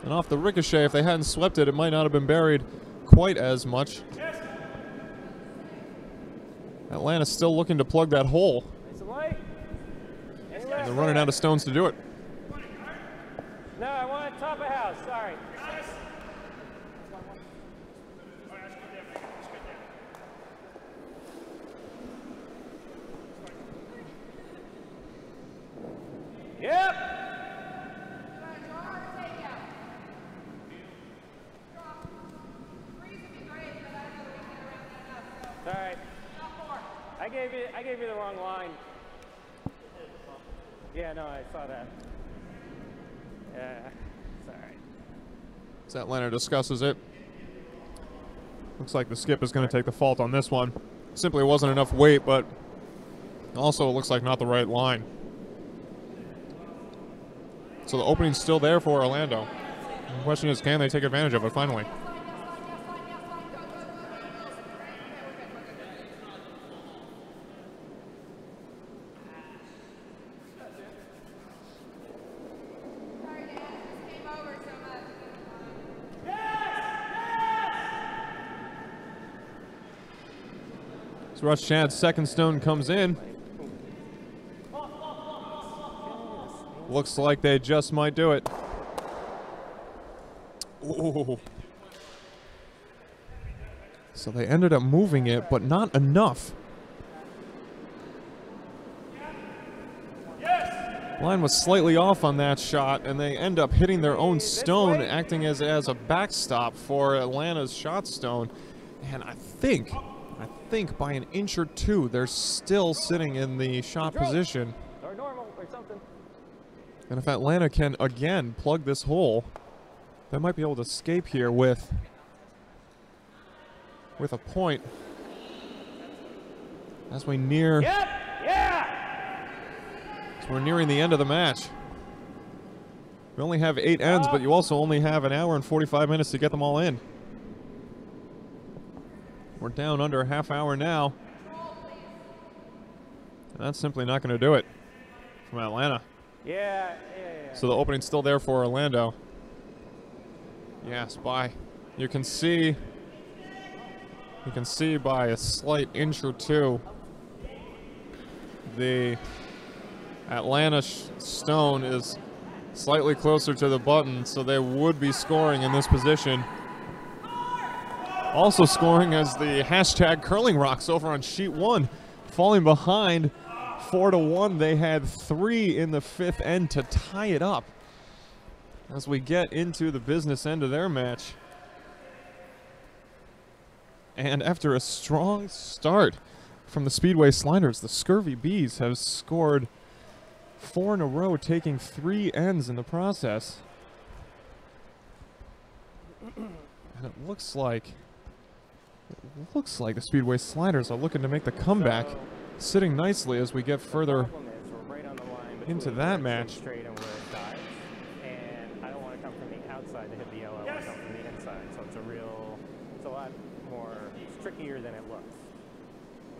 And off the ricochet, if they hadn't swept it, it might not have been buried quite as much. Atlanta's still looking to plug that hole. And they're running out of stones to do it. No, I want top of house, sorry. Yep. All right. I gave you the wrong line. Yeah, no, I saw that. Yeah, it's all right. As Atlanta discusses it. Looks like the skip is going to take the fault on this one. Simply wasn't enough weight, but also it looks like not the right line. So the opening's still there for Orlando. The question is, can they take advantage of it finally? So Rush Chad's second stone comes in. Looks like they just might do it. Ooh. So they ended up moving it, but not enough. Line was slightly off on that shot, and they end up hitting their own stone, acting as a backstop for Atlanta's shot stone. And I think by an inch or two, they're still sitting in the shot position. Or normal or something. And if Atlanta can again plug this hole, they might be able to escape here with a point. As we near, as we're nearing the end of the match. We only have 8 ends, but you also only have an hour and 45 minutes to get them all in. We're down under a half hour now. And that's simply not going to do it from Atlanta. Yeah. So the opening's still there for Orlando. Yes, you can see by a slight inch or two the Atlanta stone is slightly closer to the button, so they would be scoring in this position. Also scoring as the hashtag Curling Rocks over on sheet 1, falling behind 4-1. They had 3 in the 5th end to tie it up. As we get into the business end of their match. And after a strong start from the Speedway Sliders, the Scurvy Bees have scored 4 in a row, taking 3 ends in the process. And it looks like the Speedway Sliders are looking to make the comeback, sitting nicely as we get further into that match. And I don't want to come from the outside to hit the yellow. I want to come from the inside. So it's a lot more, it's trickier than it looks.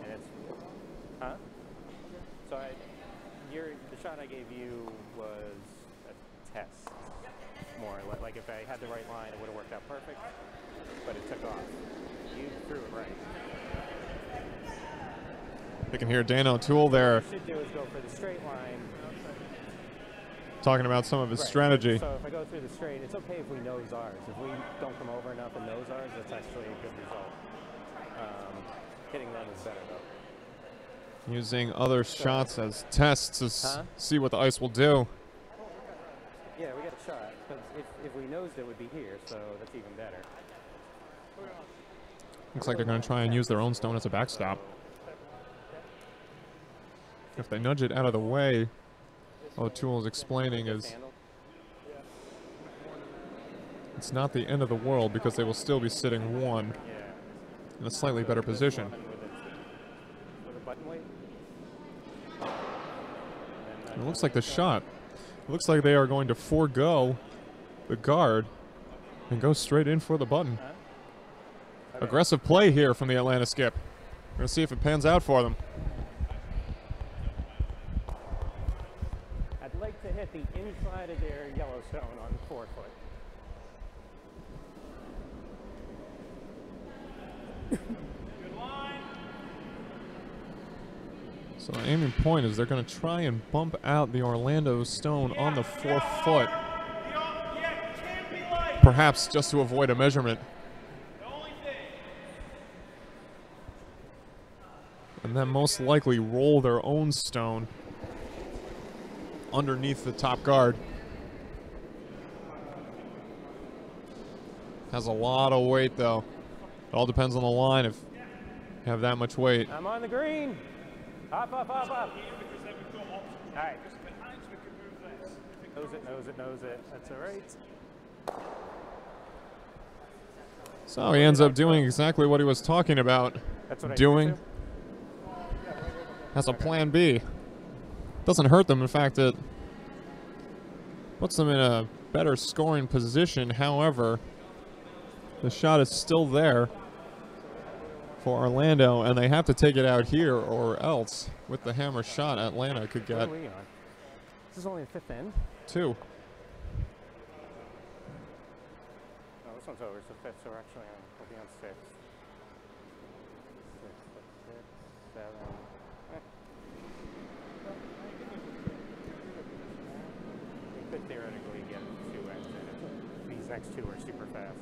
And it's, So the shot I gave you was a test. More like if I had the right line, it would have worked out perfect. But it took off. You threw it right. You can hear Dan O'Toole there. What you should do is go for the straight line. Talking about some of his strategy. So if I go through the straight, it's okay if we nose ours. If we don't come over enough and nose ours, that's actually a good result. Hitting them is better though. Using other shots as tests to see what the ice will do. Yeah, we got a shot. Because if we nosed it would be here, so that's even better. Looks like they're going to try and use their own stone as a backstop. If they nudge it out of the way, O'Toole is explaining is it's not the end of the world because they will still be sitting 1 in a slightly better position. It looks like the shot. It looks like they are going to forego the guard and go straight in for the button. Aggressive play here from the Atlanta skip. We're going to see if it pans out for them. I'd like to hit the inside of their yellow stone on the 4-foot. Good line. So the aiming point is they're going to try and bump out the Orlando stone on the 4-foot. Perhaps just to avoid a measurement. And then most likely roll their own stone underneath the top guard. Has a lot of weight though. It all depends on the line if you have that much weight. I'm on the green. Up, up, up, up. All right. Knows it, knows it, knows it. That's all right. So he ends up doing exactly what he was talking about That's what doing. Has a plan B. Doesn't hurt them. In fact, it puts them in a better scoring position. However, the shot is still there for Orlando, and they have to take it out here, or else with the hammer shot, Atlanta could get What are we on? This is only the 5th end. 2. Oh, this one's over. So 5th. So we're actually on. We'll be on 6. 6, 7. We could theoretically get 2 ends in if these next 2 are super fast.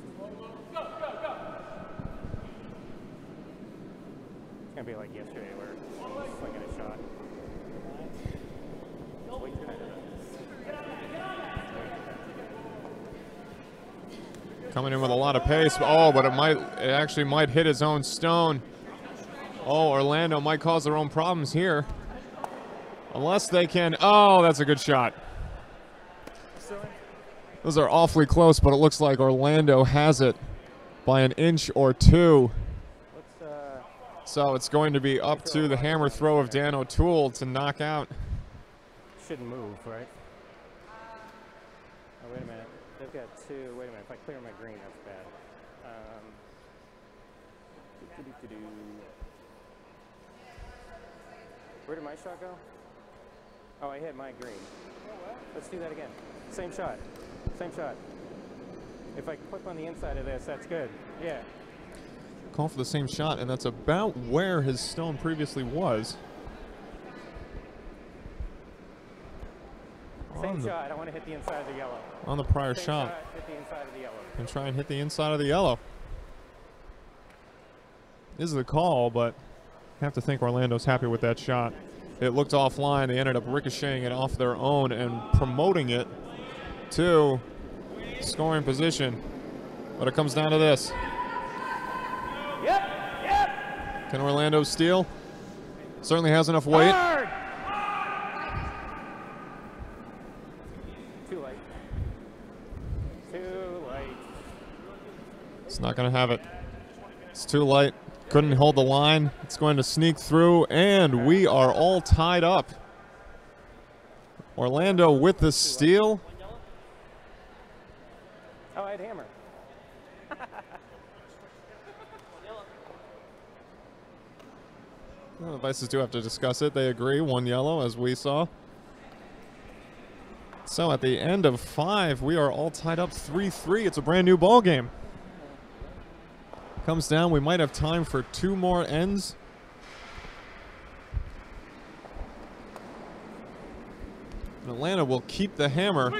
It's gonna be like yesterday where we're slinging a shot. Coming in with a lot of pace. Oh, but it actually might hit his own stone. Oh, Orlando might cause their own problems here. Unless they can. Oh, that's a good shot. Those are awfully close, but it looks like Orlando has it by an inch or 2. So it's going to be up to the hammer throw of Dan O'Toole to knock out. Shouldn't move, right? Oh, wait a minute. They've got 2. Wait a minute. If I clear my green, that's bad. Where did my shot go? Oh, I hit my green. Let's do that again. Same shot. Same shot. If I clip on the inside of this, that's good. Yeah. Call for the same shot, and that's about where his stone previously was. Same shot. I want to hit the inside of the yellow. On the prior Same shot. Hit the inside of the yellow. And try and hit the inside of the yellow. This is the call, but I have to think Orlando's happy with that shot. It looked offline. They ended up ricocheting it off their own and promoting it to scoring position. But it comes down to this. Yep. Can Orlando steal? Certainly has enough weight. Hard. Too late. Too late. It's not going to have it. It's too light. Couldn't hold the line. It's going to sneak through, and we are all tied up. Orlando with the steal. Oh, I had hammer. Well, the Vices do have to discuss it. They agree. 1 yellow, as we saw. So at the end of 5, we are all tied up 3-3. It's a brand new ball game. Comes down. We might have time for 2 more ends. And Atlanta will keep the hammer.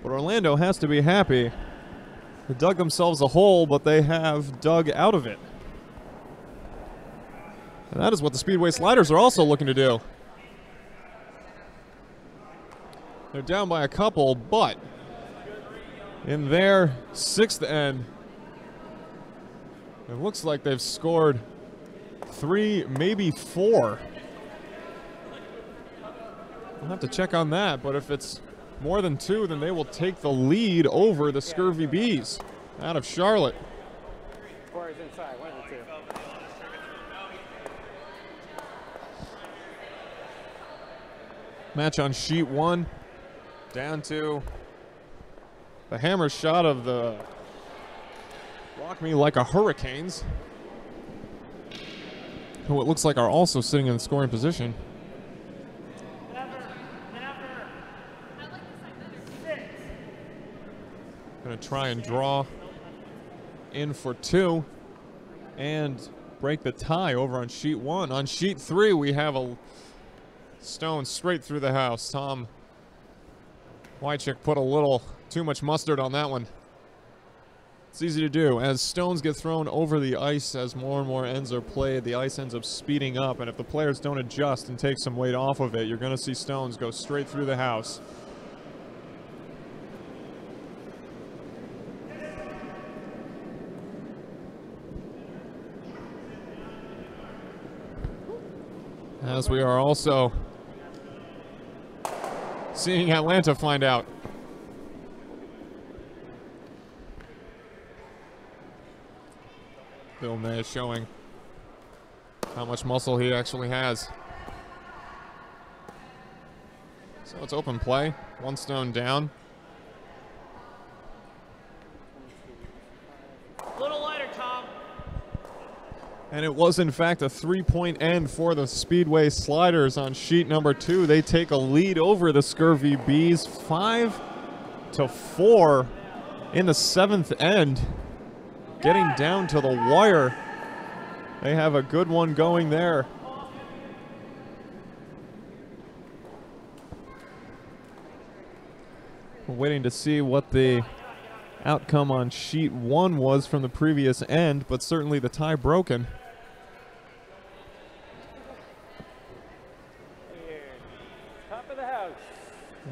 But Orlando has to be happy. They dug themselves a hole, but they have dug out of it. And that is what the Speedway Sliders are also looking to do. They're down by a couple, but in their 6th end, it looks like they've scored 3, maybe 4. We'll have to check on that, but if it's more than 2, then they will take the lead over the Scurvy Bees out of Charlotte. 4 is inside. 1 of the 2. Match on sheet 1. Down to the hammer shot of the Rock Me Like a Hurricanes, who it looks like are also sitting in the scoring position. Going to try and draw in for 2 and break the tie over on sheet 1. On sheet 3, we have a stone straight through the house. Tom Wychik put a little too much mustard on that one. It's easy to do. As stones get thrown over the ice, as more and more ends are played, the ice ends up speeding up, and if the players don't adjust and take some weight off of it, you're going to see stones go straight through the house. As we are also seeing Atlanta find out. Bill May showing how much muscle he actually has. So it's open play, 1 stone down. A little lighter, Tom. And it was in fact a 3-point end for the Speedway Sliders on sheet number 2. They take a lead over the Scurvy Bees, 5-4 in the 7th end. Getting down to the wire. They have a good one going there. We're waiting to see what the outcome on sheet 1 was from the previous end, but certainly the tie broken. Top of the house.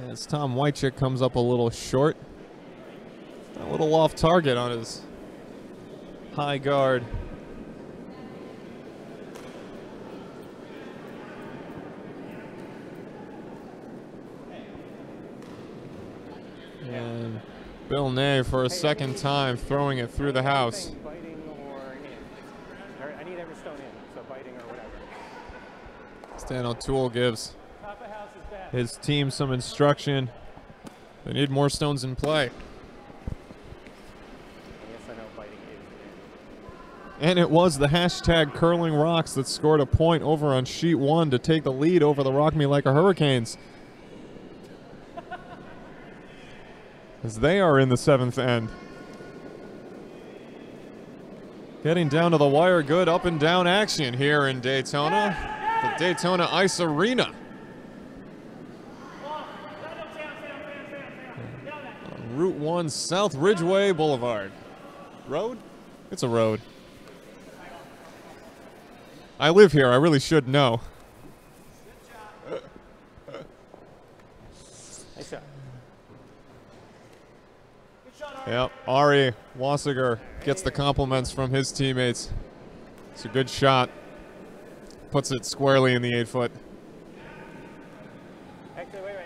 As Tom Wychick comes up a little short. A little off target on his high guard. And Bill Ney for a second time throwing it through the house. Biting or in. Or I need every stone in, so biting or whatever. Stan O'Toole gives Top of house is bad. his team some instruction. They need more stones in play. Yes, I know biting is And it was the hashtag Curling Rocks that scored a point over on sheet 1 to take the lead over the Rock Me Like a Hurricanes. As they are in the 7th end. Getting down to the wire, good up and down action here in Daytona. The Daytona Ice Arena. On Route 1 South Ridgeway Boulevard. Road? It's a road. I live here, I really should know. Nice shot. Yep, Ari Wassiger gets the compliments from his teammates. It's a good shot. Puts it squarely in the 8-foot. Actually, wait.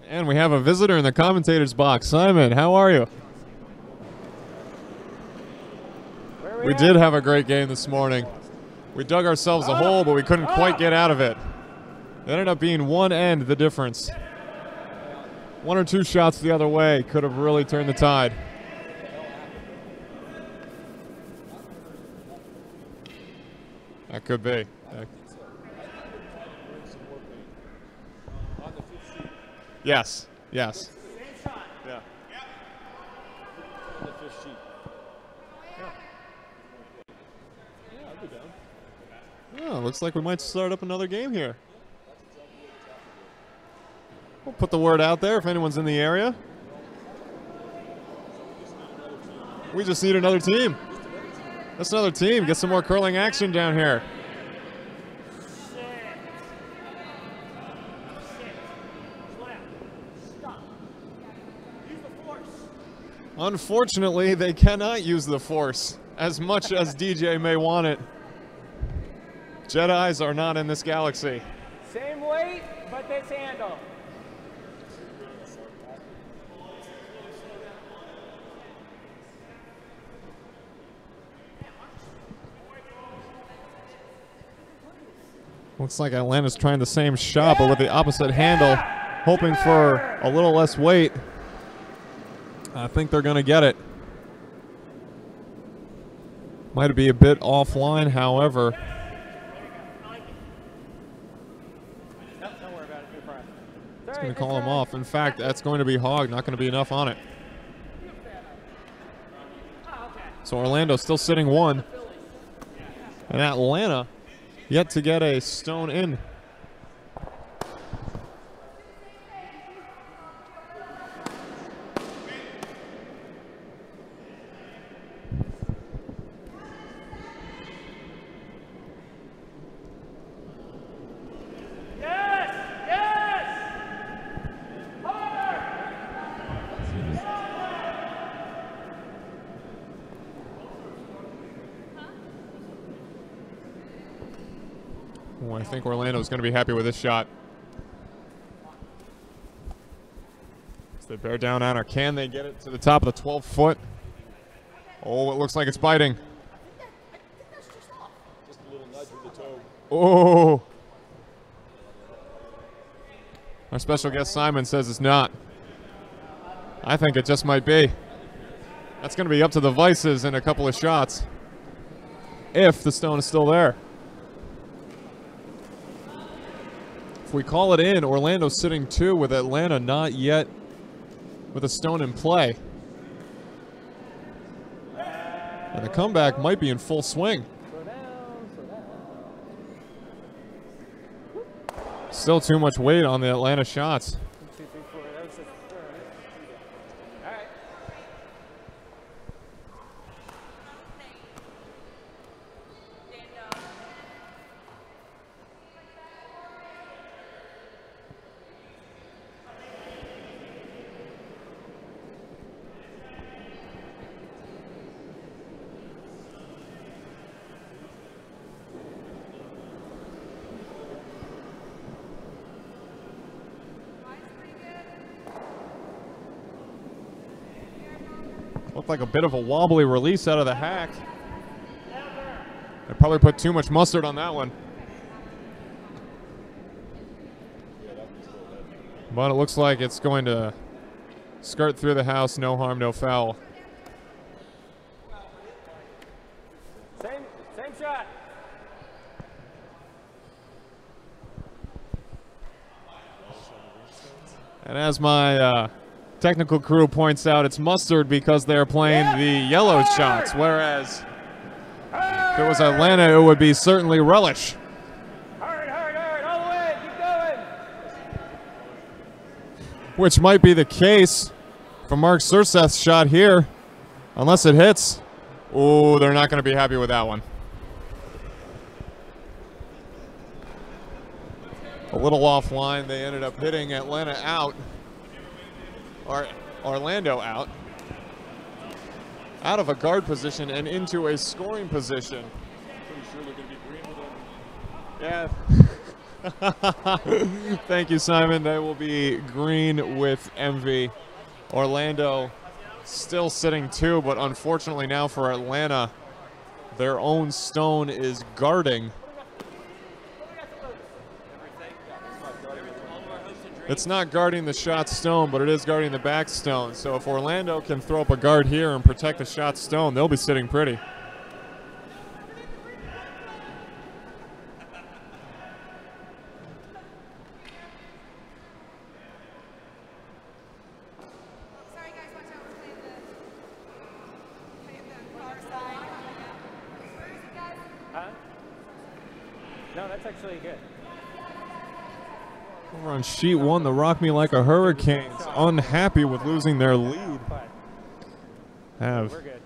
And we have a visitor in the commentator's box. Simon, how are you? We did have a great game this morning. We dug ourselves a hole, but we couldn't quite get out of it. It ended up being one end the difference. 1 or 2 shots the other way could have really turned the tide. That could be. Yes, yes. Yeah. Oh, looks like we might start up another game here. We'll put the word out there if anyone's in the area. We just need another team. That's another team. Get some more curling action down here. Unfortunately, they cannot use the force as much as DJ may want it. Jedis are not in this galaxy. Same weight, but this handle. Looks like Atlanta's trying the same shot, but with the opposite handle, hoping for a little less weight. I think they're going to get it. Might be a bit offline, however. It's going to call him off. In fact, that's going to be hog, not going to be enough on it. So Orlando still sitting 1. And Atlanta yet to get a stone in. Ooh, I think Orlando's going to be happy with this shot. As they bear down on her. Can they get it to the top of the 12-foot? Oh, it looks like it's biting. Just a little nudge with the toe. Oh. Our special guest Simon says it's not. I think it just might be. That's going to be up to the Vices in a couple of shots. If the stone is still there. If we call it in, Orlando's sitting 2 with Atlanta not yet with a stone in play. And the comeback might be in full swing. Still too much weight on the Atlanta shots. Looked like a bit of a wobbly release out of the hack. They probably put too much mustard on that one. But it looks like it's going to skirt through the house, no harm, no foul. Same shot. And as my technical crew points out, it's mustard because they're playing the yellow shots, whereas if it was Atlanta, it would be certainly relish. Hard, all the way, keep going. Which might be the case for Mark Surseth's shot here, unless it hits. Oh, they're not going to be happy with that one. A little offline, they ended up hitting Atlanta out. Or Orlando out of a guard position and into a scoring position. Pretty sure they're going to be green with them. Yeah. Thank you, Simon. They will be green with MV. Orlando still sitting 2, but unfortunately now for Atlanta, their own stone is guarding. It's not guarding the shot stone, but it is guarding the back stone. So if Orlando can throw up a guard here and protect the shot stone, they'll be sitting pretty. Sorry guys, watch out, we're playing the far side. Where is it, guys? Huh? No, that's actually good. Over on sheet 1, the Rock Me Like a Hurricanes, unhappy with losing their lead, have We're good.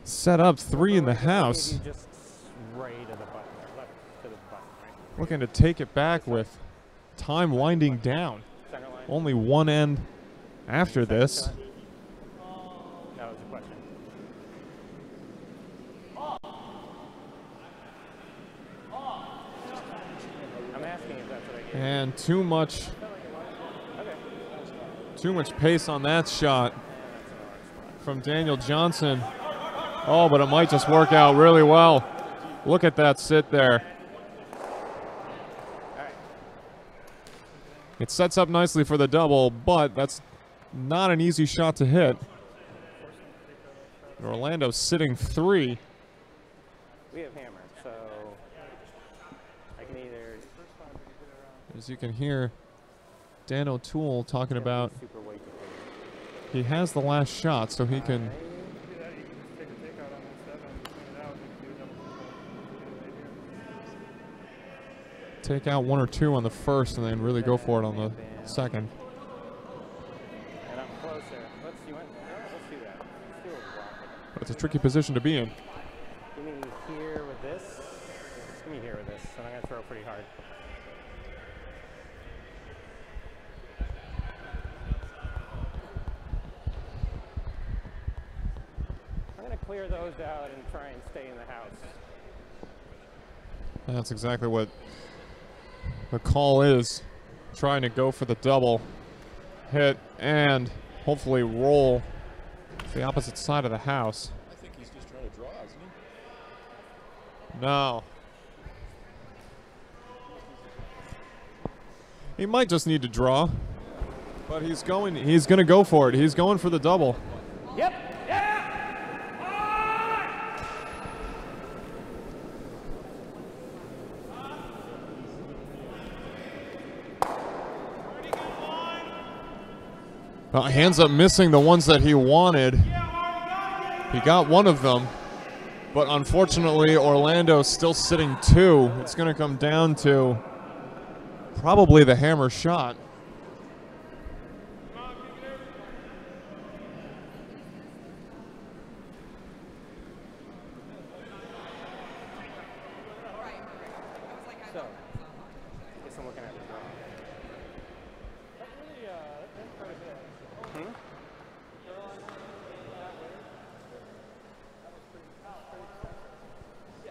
set up 3 in the house. Just right to the button, left to the button, right? Looking to take it back with time winding down. Center line. Only one end after this. That was the question. I'm asking if that's what I get. And too much pace on that shot from Daniel Johnson. Oh, but it might just work out really well. Look at that sit there. It sets up nicely for the double, but that's not an easy shot to hit. Orlando sitting 3. We have hammer, so I can either As you can hear Dan O'Toole talking about super weight to he has the last shot, so he can take out 1 or 2 on the first and then really go for it on the second. and I'm closer. Let's do that. Let's do a block. But it's a tricky position to be in. Give me here with this. Give me here with this, and I'm gonna throw pretty hard. I'm gonna clear those out and try and stay in the house. That's exactly what the call is. Trying to go for the double. Hit and hopefully roll to the opposite side of the house. I think he's just trying to draw, isn't he? No. He might just need to draw. But he's going to go for it. He's going for the double. Yep. He ends up missing the ones that he wanted. He got one of them, but unfortunately Orlando's still sitting 2. It's going to come down to probably the hammer shot. So, I guess I'm looking at the draw.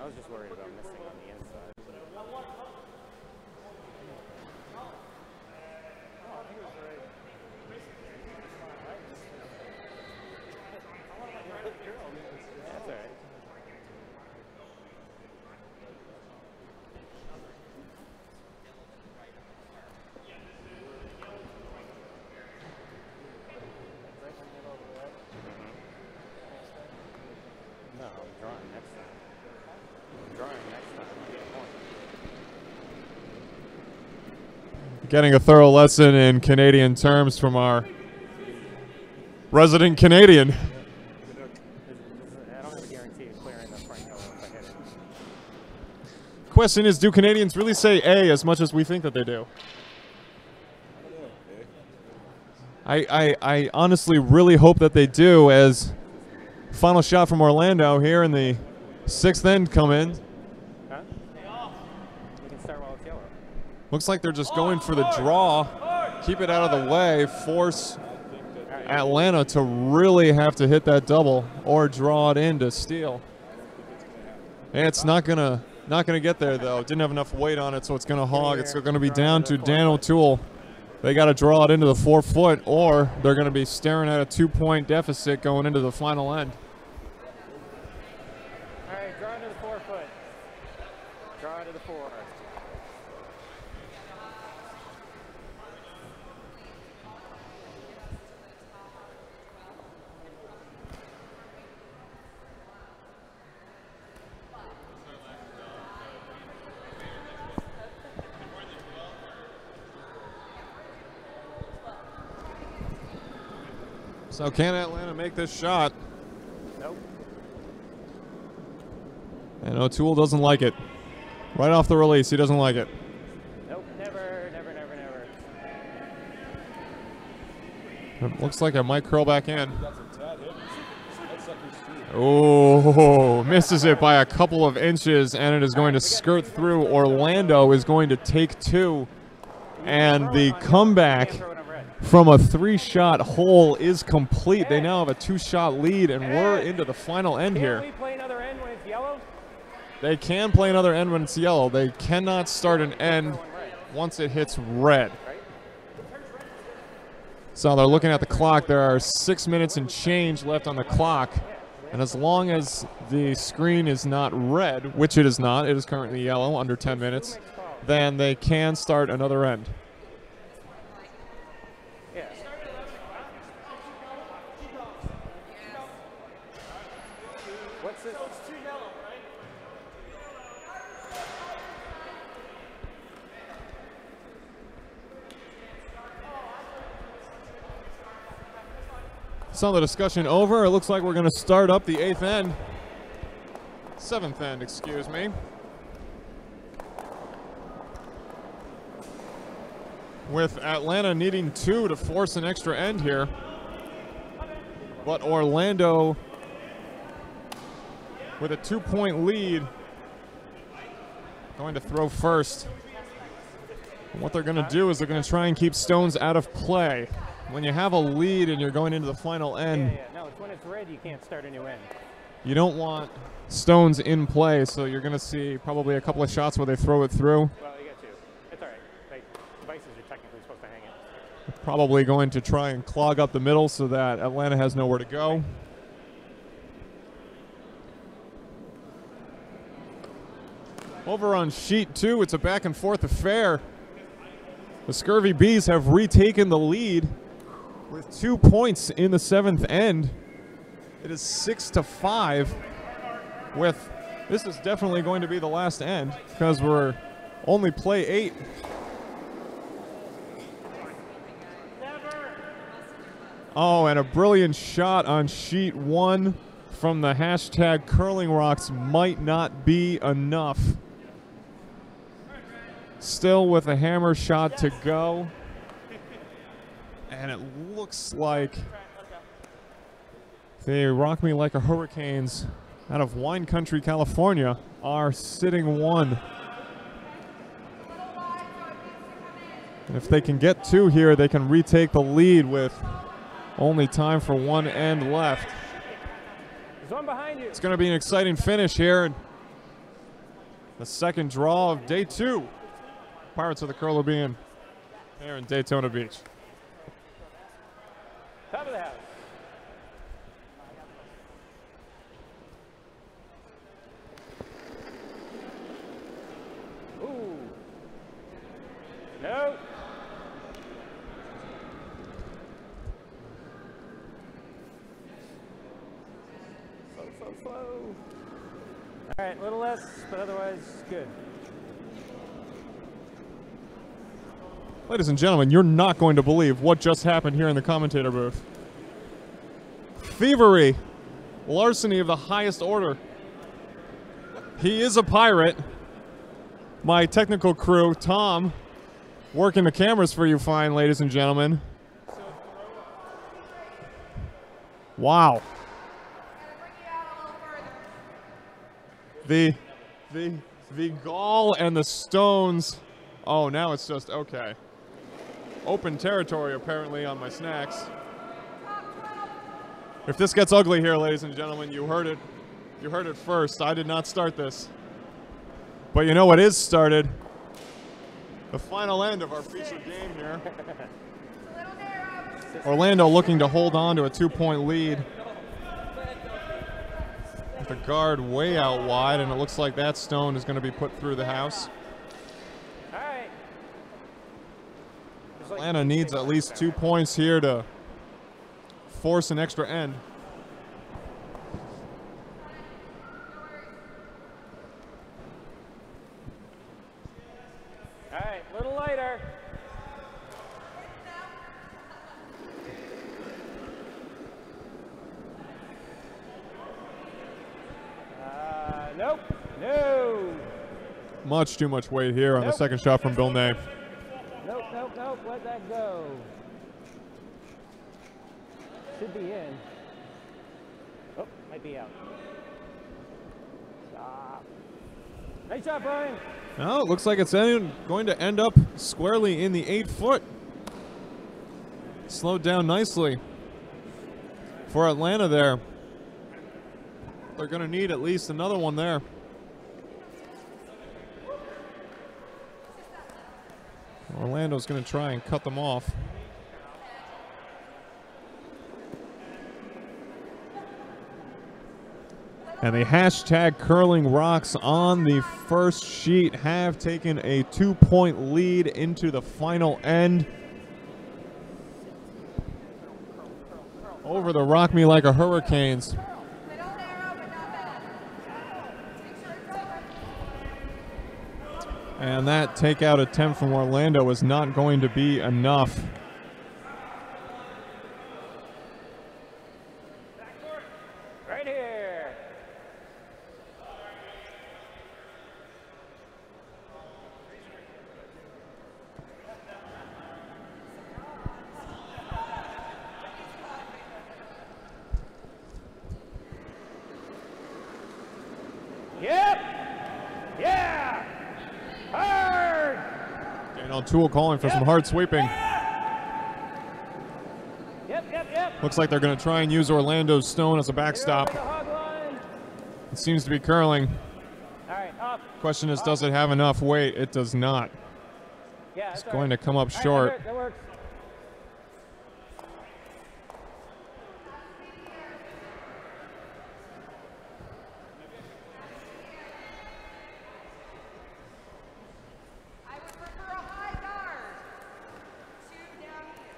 I was just worried about missing on the inside. That's all right. No, I'm drawing next time. Getting a thorough lesson in Canadian terms from our resident Canadian. I don't have a guarantee of clearing the front yellow if I hit it. Question is, do Canadians really say A as much as we think that they do? I honestly really hope that they do, as final shot from Orlando here in the 6th end come in. Huh? We can start while it's yellow. Looks like they're just going for the draw, keep it out of the way, force Atlanta to really have to hit that double or draw it in to steal. And it's not gonna get there though. Didn't have enough weight on it, so it's gonna hog. It's gonna be down to Dan O'Toole. They got to draw it into the 4 foot, or they're going to be staring at a 2-point deficit going into the final end. All right, draw into the 4 foot. Draw into the 4. So can Atlanta make this shot? Nope. And O'Toole doesn't like it. Right off the release, he doesn't like it. Nope, never, never, never, never. It looks like it might curl back in. Oh, misses it by a couple of inches, and it is going to skirt through. Orlando is going to take 2, and the comeback from a 3-shot hole is complete. They now have a 2-shot lead, and we're into the final end here. Can we play another end when it's yellow? They can play another end when it's yellow. They cannot start an end once it hits red. So they're looking at the clock. There are 6 minutes and change left on the clock. And as long as the screen is not red, which it is not, it is currently yellow, under 10 minutes, then they can start another end. Yeah. What's this? So the discussion over. It looks like we're going to start up the 8th end. 7th end, excuse me. With Atlanta needing 2 to force an extra end here. But Orlando with a 2-point lead going to throw first. And what they're going to do is they're going to try and keep stones out of play. When you have a lead and you're going into the final end. Yeah. No, it's when it's red you can't start a new end. You don't want stones in play, so you're going to see probably a couple of shots where they throw it through. Well, you get two. It's all right. Devices are technically supposed to hang it. Probably going to try and clog up the middle so that Atlanta has nowhere to go. Over on sheet 2, it's a back and forth affair. The Scurvy Bees have retaken the lead with 2 points in the 7th end. It is 6-5 with, this is definitely going to be the last end because we're only play 8. Oh, and a brilliant shot on sheet 1 from the hashtag Curling Rocks might not be enough. Still with a hammer shot to go. And it looks like the Rock Me Like a Hurricanes out of Wine Country, California are sitting 1. And if they can get 2 here, they can retake the lead with only time for 1 end left. There's one behind you. It's going to be an exciting finish here. The second draw of day 2. Pirates of the Curl-Ribbean here in Daytona Beach. Top of the house. Ooh. No. Slow. All right, a little less, but otherwise good. Ladies and gentlemen, you're not going to believe what just happened here in the commentator booth. Thievery, larceny of the highest order. He is a pirate. My technical crew, Tom, working the cameras for you fine, ladies and gentlemen. Wow. The gall and the stones. Oh, now it's just okay. Open territory, apparently, on my snacks. If this gets ugly here, ladies and gentlemen, you heard it. You heard it first. I did not start this. But you know what is started? The final end of our featured game here. Orlando looking to hold on to a 2-point lead. With the guard way out wide, and it looks like that stone is going to be put through the house. Atlanta needs at least 2 points here to force an extra end. All right, a little lighter. Nope. No. Much too much weight here on the second shot from Bill Ney. Nope. Let that go. Should be in. Oh, might be out. Stop. Nice shot, Brian. No, it looks like it's going to end up squarely in the 8-foot. Slowed down nicely for Atlanta there. They're going to need at least another one there. Orlando's going to try and cut them off. And the hashtag Curling Rocks on the first sheet have taken a 2-point lead into the final end. Over the Rock Me Like a Hurricanes. And that takeout attempt from Orlando is not going to be enough. Right here. Yep. Yeah. Hard. And O'Toole calling for some hard sweeping. Yep. Looks like they're going to try and use Orlando's stone as a backstop. Get over the hog line. It seems to be curling. All right, up. Question is, does it have enough weight? It does not. Yeah, It's that's going all to come up right. All short. right, that works. I would prefer a high guard. 2 down here.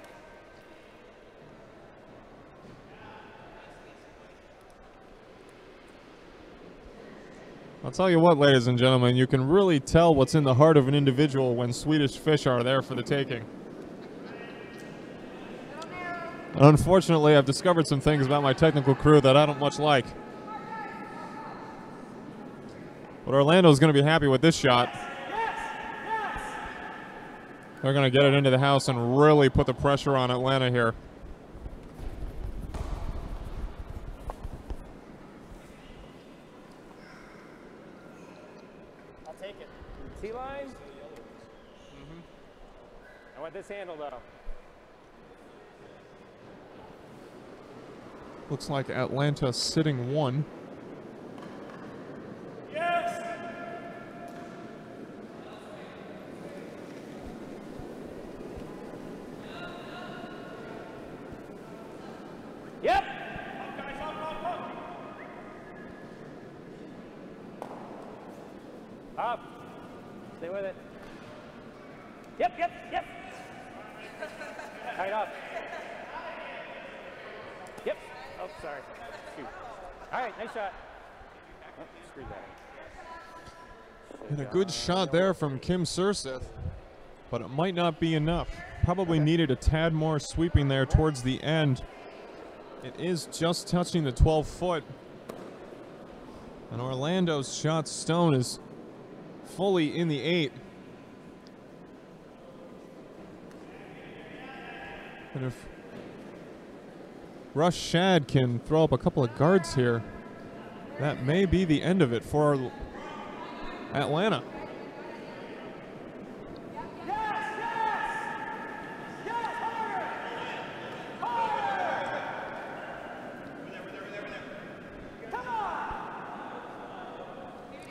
I'll tell you what, ladies and gentlemen, you can really tell what's in the heart of an individual when Swedish fish are there for the taking. And unfortunately, I've discovered some things about my technical crew that I don't much like. But Orlando's going to be happy with this shot. They're going to get it into the house and really put the pressure on Atlanta here. I'll take it. T-line? I want this handle, though. Looks like Atlanta sitting 1. Yep. Up. Stay with it. Yep, yep, yep. Tight up. Yep. Oh, sorry. Shoot. All right, nice shot. Oh, screwed that. And a good shot there from Kim Surseth, but it might not be enough. Probably needed a tad more sweeping there towards the end. It is just touching the 12-foot. And Orlando's shot stone is fully in the 8. And if Rush Shad can throw up a couple of guards here, that may be the end of it for Atlanta.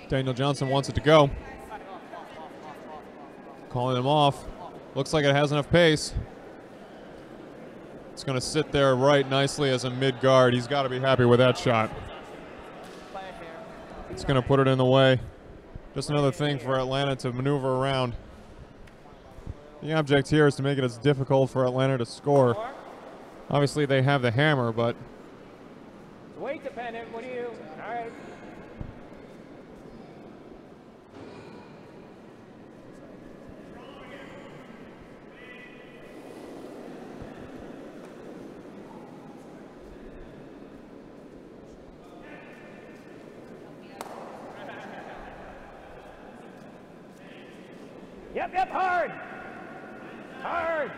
Daniel Johnson wants it to go. Calling him off. Looks like it has enough pace. It's going to sit there right nicely as a mid guard. He's got to be happy with that shot. It's going to put it in the way. Just another thing for Atlanta to maneuver around. The object here is to make it as difficult for Atlanta to score. Obviously, they have the hammer, but Weight dependent. What do you? All right. Yep, yep, hard. Hard.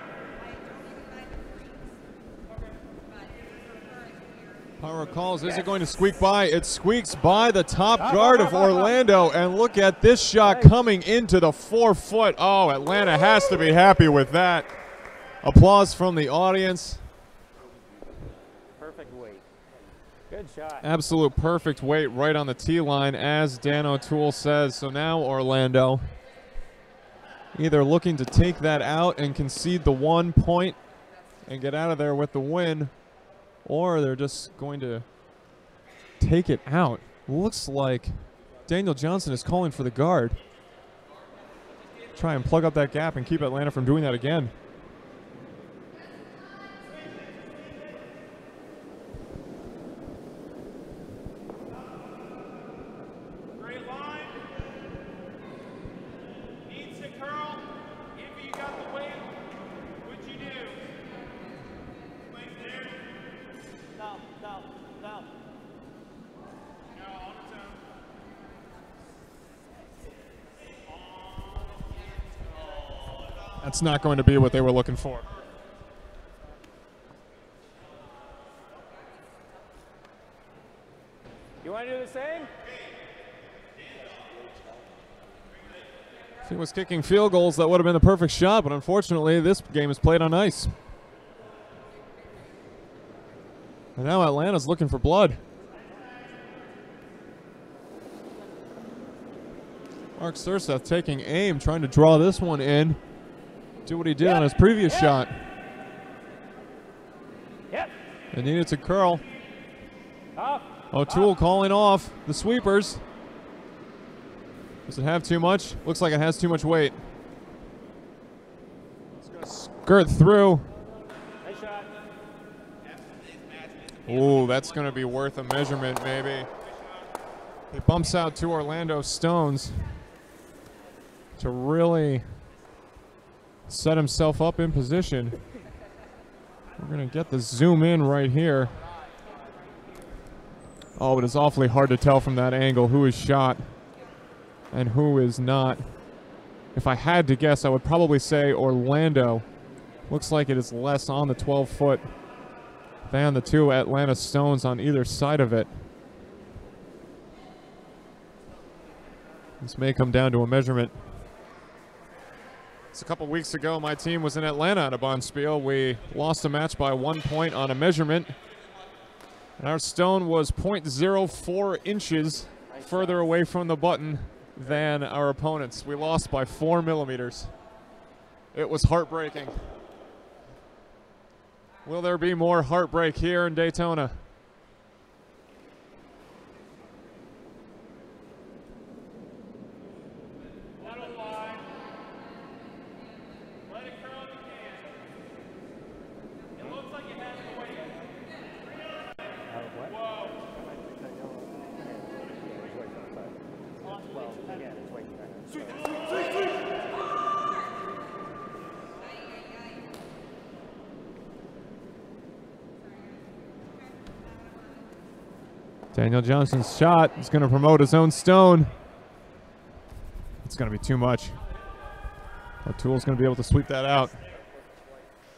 power calls. Is it going to squeak by? It squeaks by the top guard of Orlando, and look at this shot coming into the 4-foot. Oh, Atlanta has to be happy with that. Applause from the audience. Perfect weight. Good shot. Absolute perfect weight right on the tee line, as Dan O'Toole says. So now Orlando either looking to take that out and concede the 1 point and get out of there with the win, or they're just going to take it out. Looks like Daniel Johnson is calling for the guard. Try and plug up that gap and keep Atlanta from doing that again. That's not going to be what they were looking for. You want to do the same? If he was kicking field goals, that would have been the perfect shot, but unfortunately, this game is played on ice. And now Atlanta's looking for blood. Mark Surseth taking aim, trying to draw this one in. Do what he did on his previous shot. They needed to curl. O'Toole calling off the sweepers. Does it have too much? Looks like it has too much weight. It's going to skirt through. Nice shot. Ooh, that's going to be worth a measurement, maybe. He bumps out to Orlando Stones to really set himself up in position. We're going to get the zoom in right here. Oh, but it's awfully hard to tell from that angle who is shot and who is not. If I had to guess, I would probably say Orlando. Looks like it is less on the 12-foot than the two Atlanta Stones on either side of it. This may come down to a measurement. A couple weeks ago, my team was in Atlanta at a Bonspiel. We lost a match by 1 point on a measurement. And our stone was 0.04 inches further away from the button than our opponents. We lost by 4 millimeters. It was heartbreaking. Will there be more heartbreak here in Daytona? Daniel Johnson's shot is going to promote his own stone. It's going to be too much. O'Toole's going to be able to sweep that out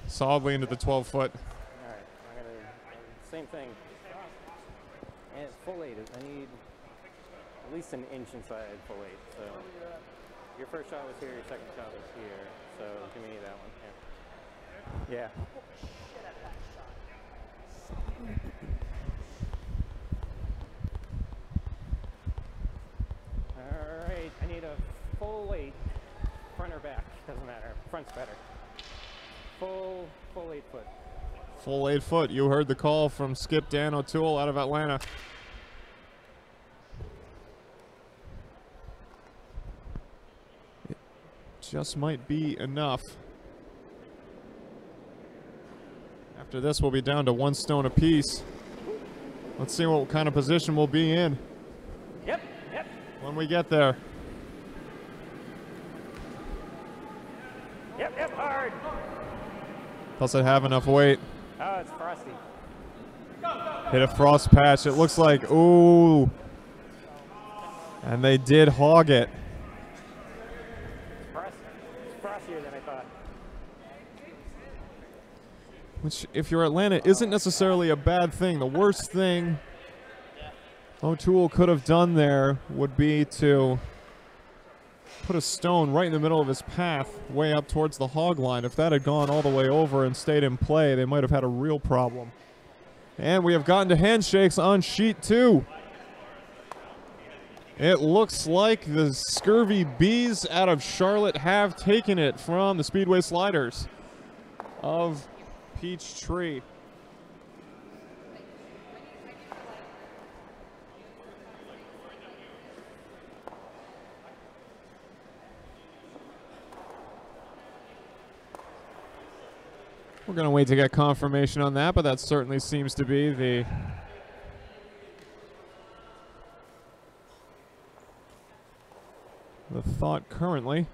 solidly into the 12-foot. All right, I'm going to, same thing. And it's full 8. I need at least an inch inside full 8. So your first shot was here, your second shot was here. So give me that one. Yeah. Alright, I need a full 8, front or back, doesn't matter, front's better. Full 8 foot. Full 8 foot, you heard the call from Skip Dan O'Toole out of Atlanta. It just might be enough. After this, we'll be down to 1 stone apiece. Let's see what kind of position we'll be in. Yep. When we get there. Yep, hard. Does it have enough weight? Oh, it's frosty. Hit a frost patch. It looks like, ooh. And they did hog it. It's frostier than I thought. Which, if you're Atlanta, isn't necessarily a bad thing. The worst thing O'Toole could have done there would be to put a stone right in the middle of his path, way up towards the hog line. If that had gone all the way over and stayed in play, they might have had a real problem. And we have gotten to handshakes on sheet 2. It looks like the Scurvy Bees out of Charlotte have taken it from the Speedway Sliders of Peachtree. We're going to wait to get confirmation on that, but that certainly seems to be the thought currently.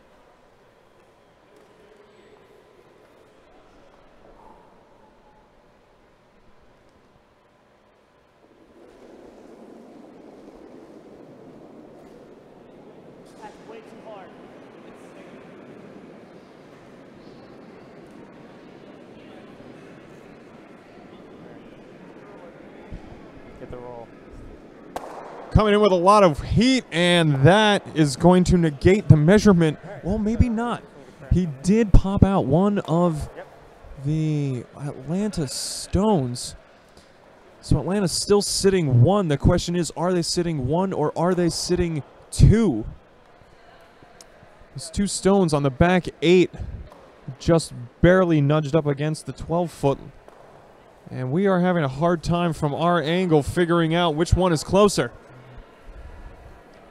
That's way too hard. Get the roll. Coming in with a lot of heat, and that is going to negate the measurement. Well, maybe not. He did pop out one of the Atlanta stones. So Atlanta's still sitting 1. The question is, are they sitting 1 or are they sitting 2? There's 2 stones on the back 8. Just barely nudged up against the 12-foot. And we are having a hard time from our angle figuring out which one is closer.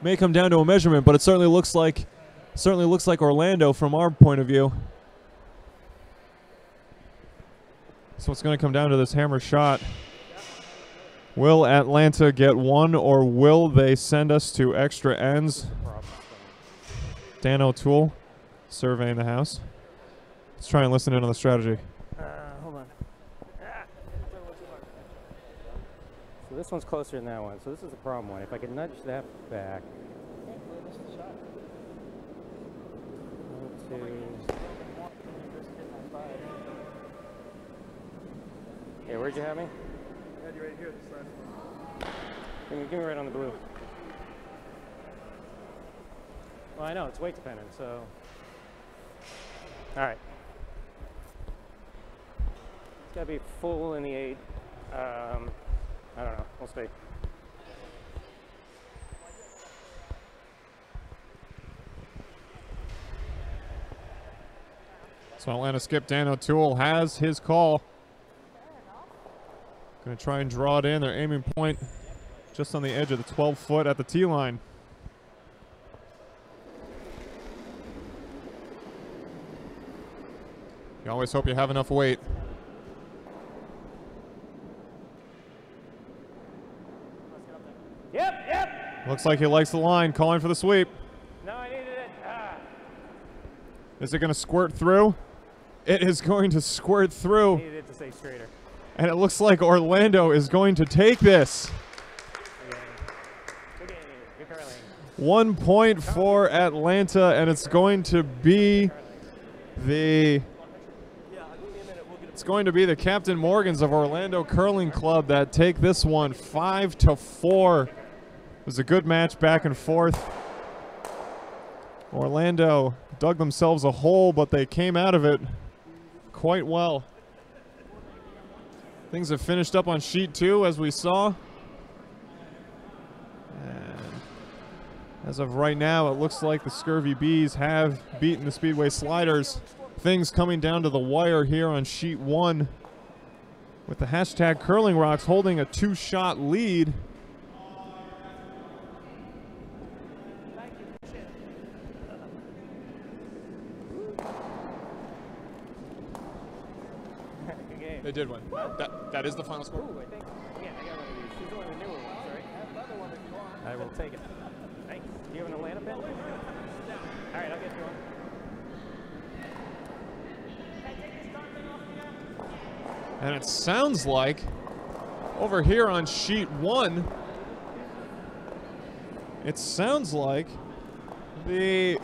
May come down to a measurement, but it certainly looks like Orlando from our point of view. So it's going to come down to this hammer shot. Will Atlanta get one, or will they send us to extra ends? Dan O'Toole surveying the house. Let's try and listen in on the strategy. Hold on. So this one's closer than that one. So this is the problem one. If I can nudge that back. 1, 2. Yeah, where'd you have me? I had you right here. This last one. Give me right on the blue. Well, I know, it's weight dependent, so. All right. It's gotta be full in the 8. I don't know, we'll see. So Atlanta skip Dan O'Toole has his call. Going to try and draw it in. Their aiming point just on the edge of the 12-foot at the tee line. You always hope you have enough weight. Yep. Looks like he likes the line, calling for the sweep. No, I needed it. Is it going to squirt through? It is going to squirt through. Needed it to stay straighter. And it looks like Orlando is going to take this. Good 1 point for Atlanta, and it's going to be the Captain Morgans of Orlando Curling Club that take this one 5-4. It was a good match back and forth. Orlando dug themselves a hole, but they came out of it quite well. Things have finished up on sheet 2, as we saw. And as of right now, it looks like the Scurvy Bees have beaten the Speedway Sliders. Things coming down to the wire here on sheet 1, with the hashtag Curling Rocks holding a 2-shot lead. They did win. That is the final score. Ooh, I think. Yeah, I got one of these. She's one of the newer ones, right? I have another one if you want. I will take it. Thanks. Do you have an Atlanta pen? All right, I'll get you one. And it sounds like over here on sheet 1, it sounds like the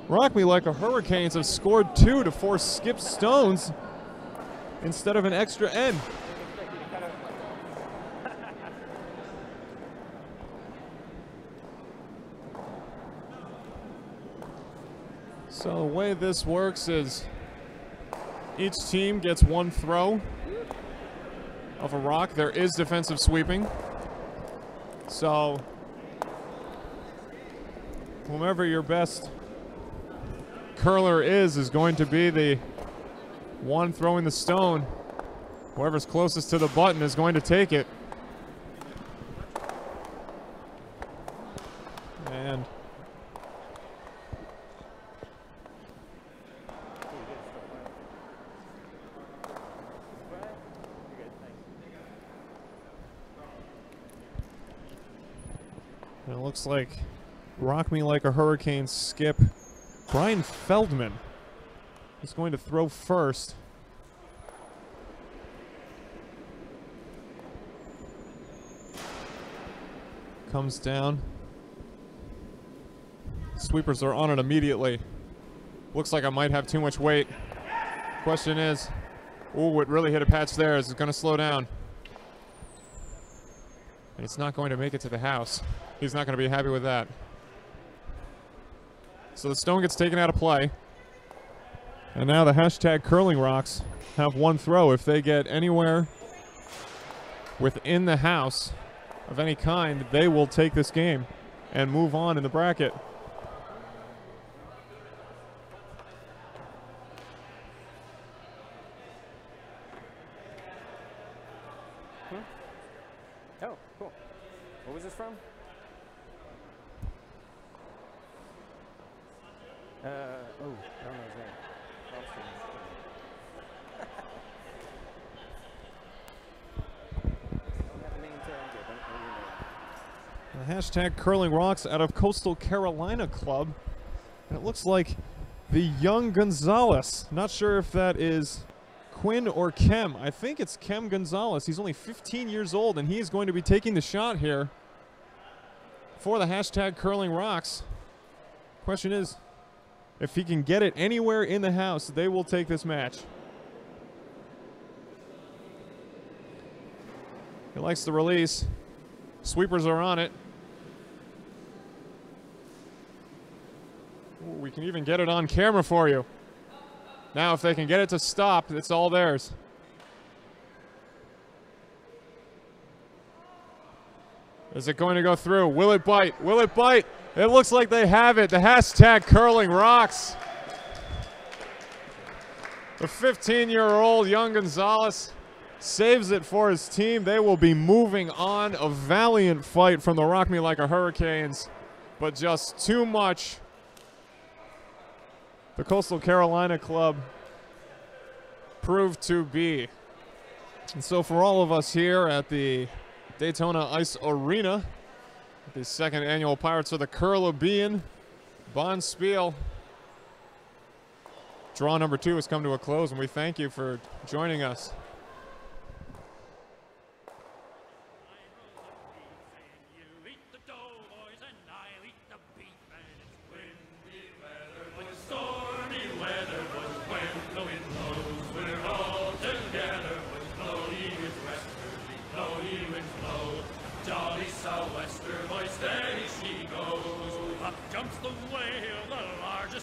Rock Me Like a Hurricanes have scored 2 to force Skip Stones instead of an extra end. So the way this works is each team gets 1 throw of a rock. There is defensive sweeping. So whomever your best curler is going to be the one throwing the stone. Whoever's closest to the button is going to take it. And it looks like Rock Me Like a Hurricane skip Brian Feldman is going to throw first. Comes down. Sweepers are on it immediately. Looks like I might have too much weight. Question is, ooh, it really hit a patch there. Is it going to slow down? And it's not going to make it to the house. He's not going to be happy with that. So the stone gets taken out of play. And now the hashtag Curling Rocks have 1 throw. If they get anywhere within the house of any kind, they will take this game and move on in the bracket. Oh, cool. What was this from? Oh, I don't know his name. Don't have a name tag. I don't know your name. The hashtag Curling Rocks out of Coastal Carolina Club. And it looks like the young Gonzalez. Not sure if that is Quinn or Kem. I think it's Kem Gonzalez. He's only 15 years old, and he is going to be taking the shot here for the hashtag Curling Rocks. Question is, if he can get it anywhere in the house, they will take this match. He likes the release. Sweepers are on it. Ooh, we can even get it on camera for you. Now, if they can get it to stop, it's all theirs. Is it going to go through? Will it bite? Will it bite? It looks like they have it. The hashtag Curling Rocks. The 15-year-old young Gonzalez saves it for his team. They will be moving on. A valiant fight from the Rock Me Like a Hurricanes, but just too much. The Coastal Carolina Club proved to be. And so for all of us here at the Daytona Ice Arena, the second annual Pirates of the Curl-Ribbean Bonspiel, draw number 2 has come to a close, and we thank you for joining us.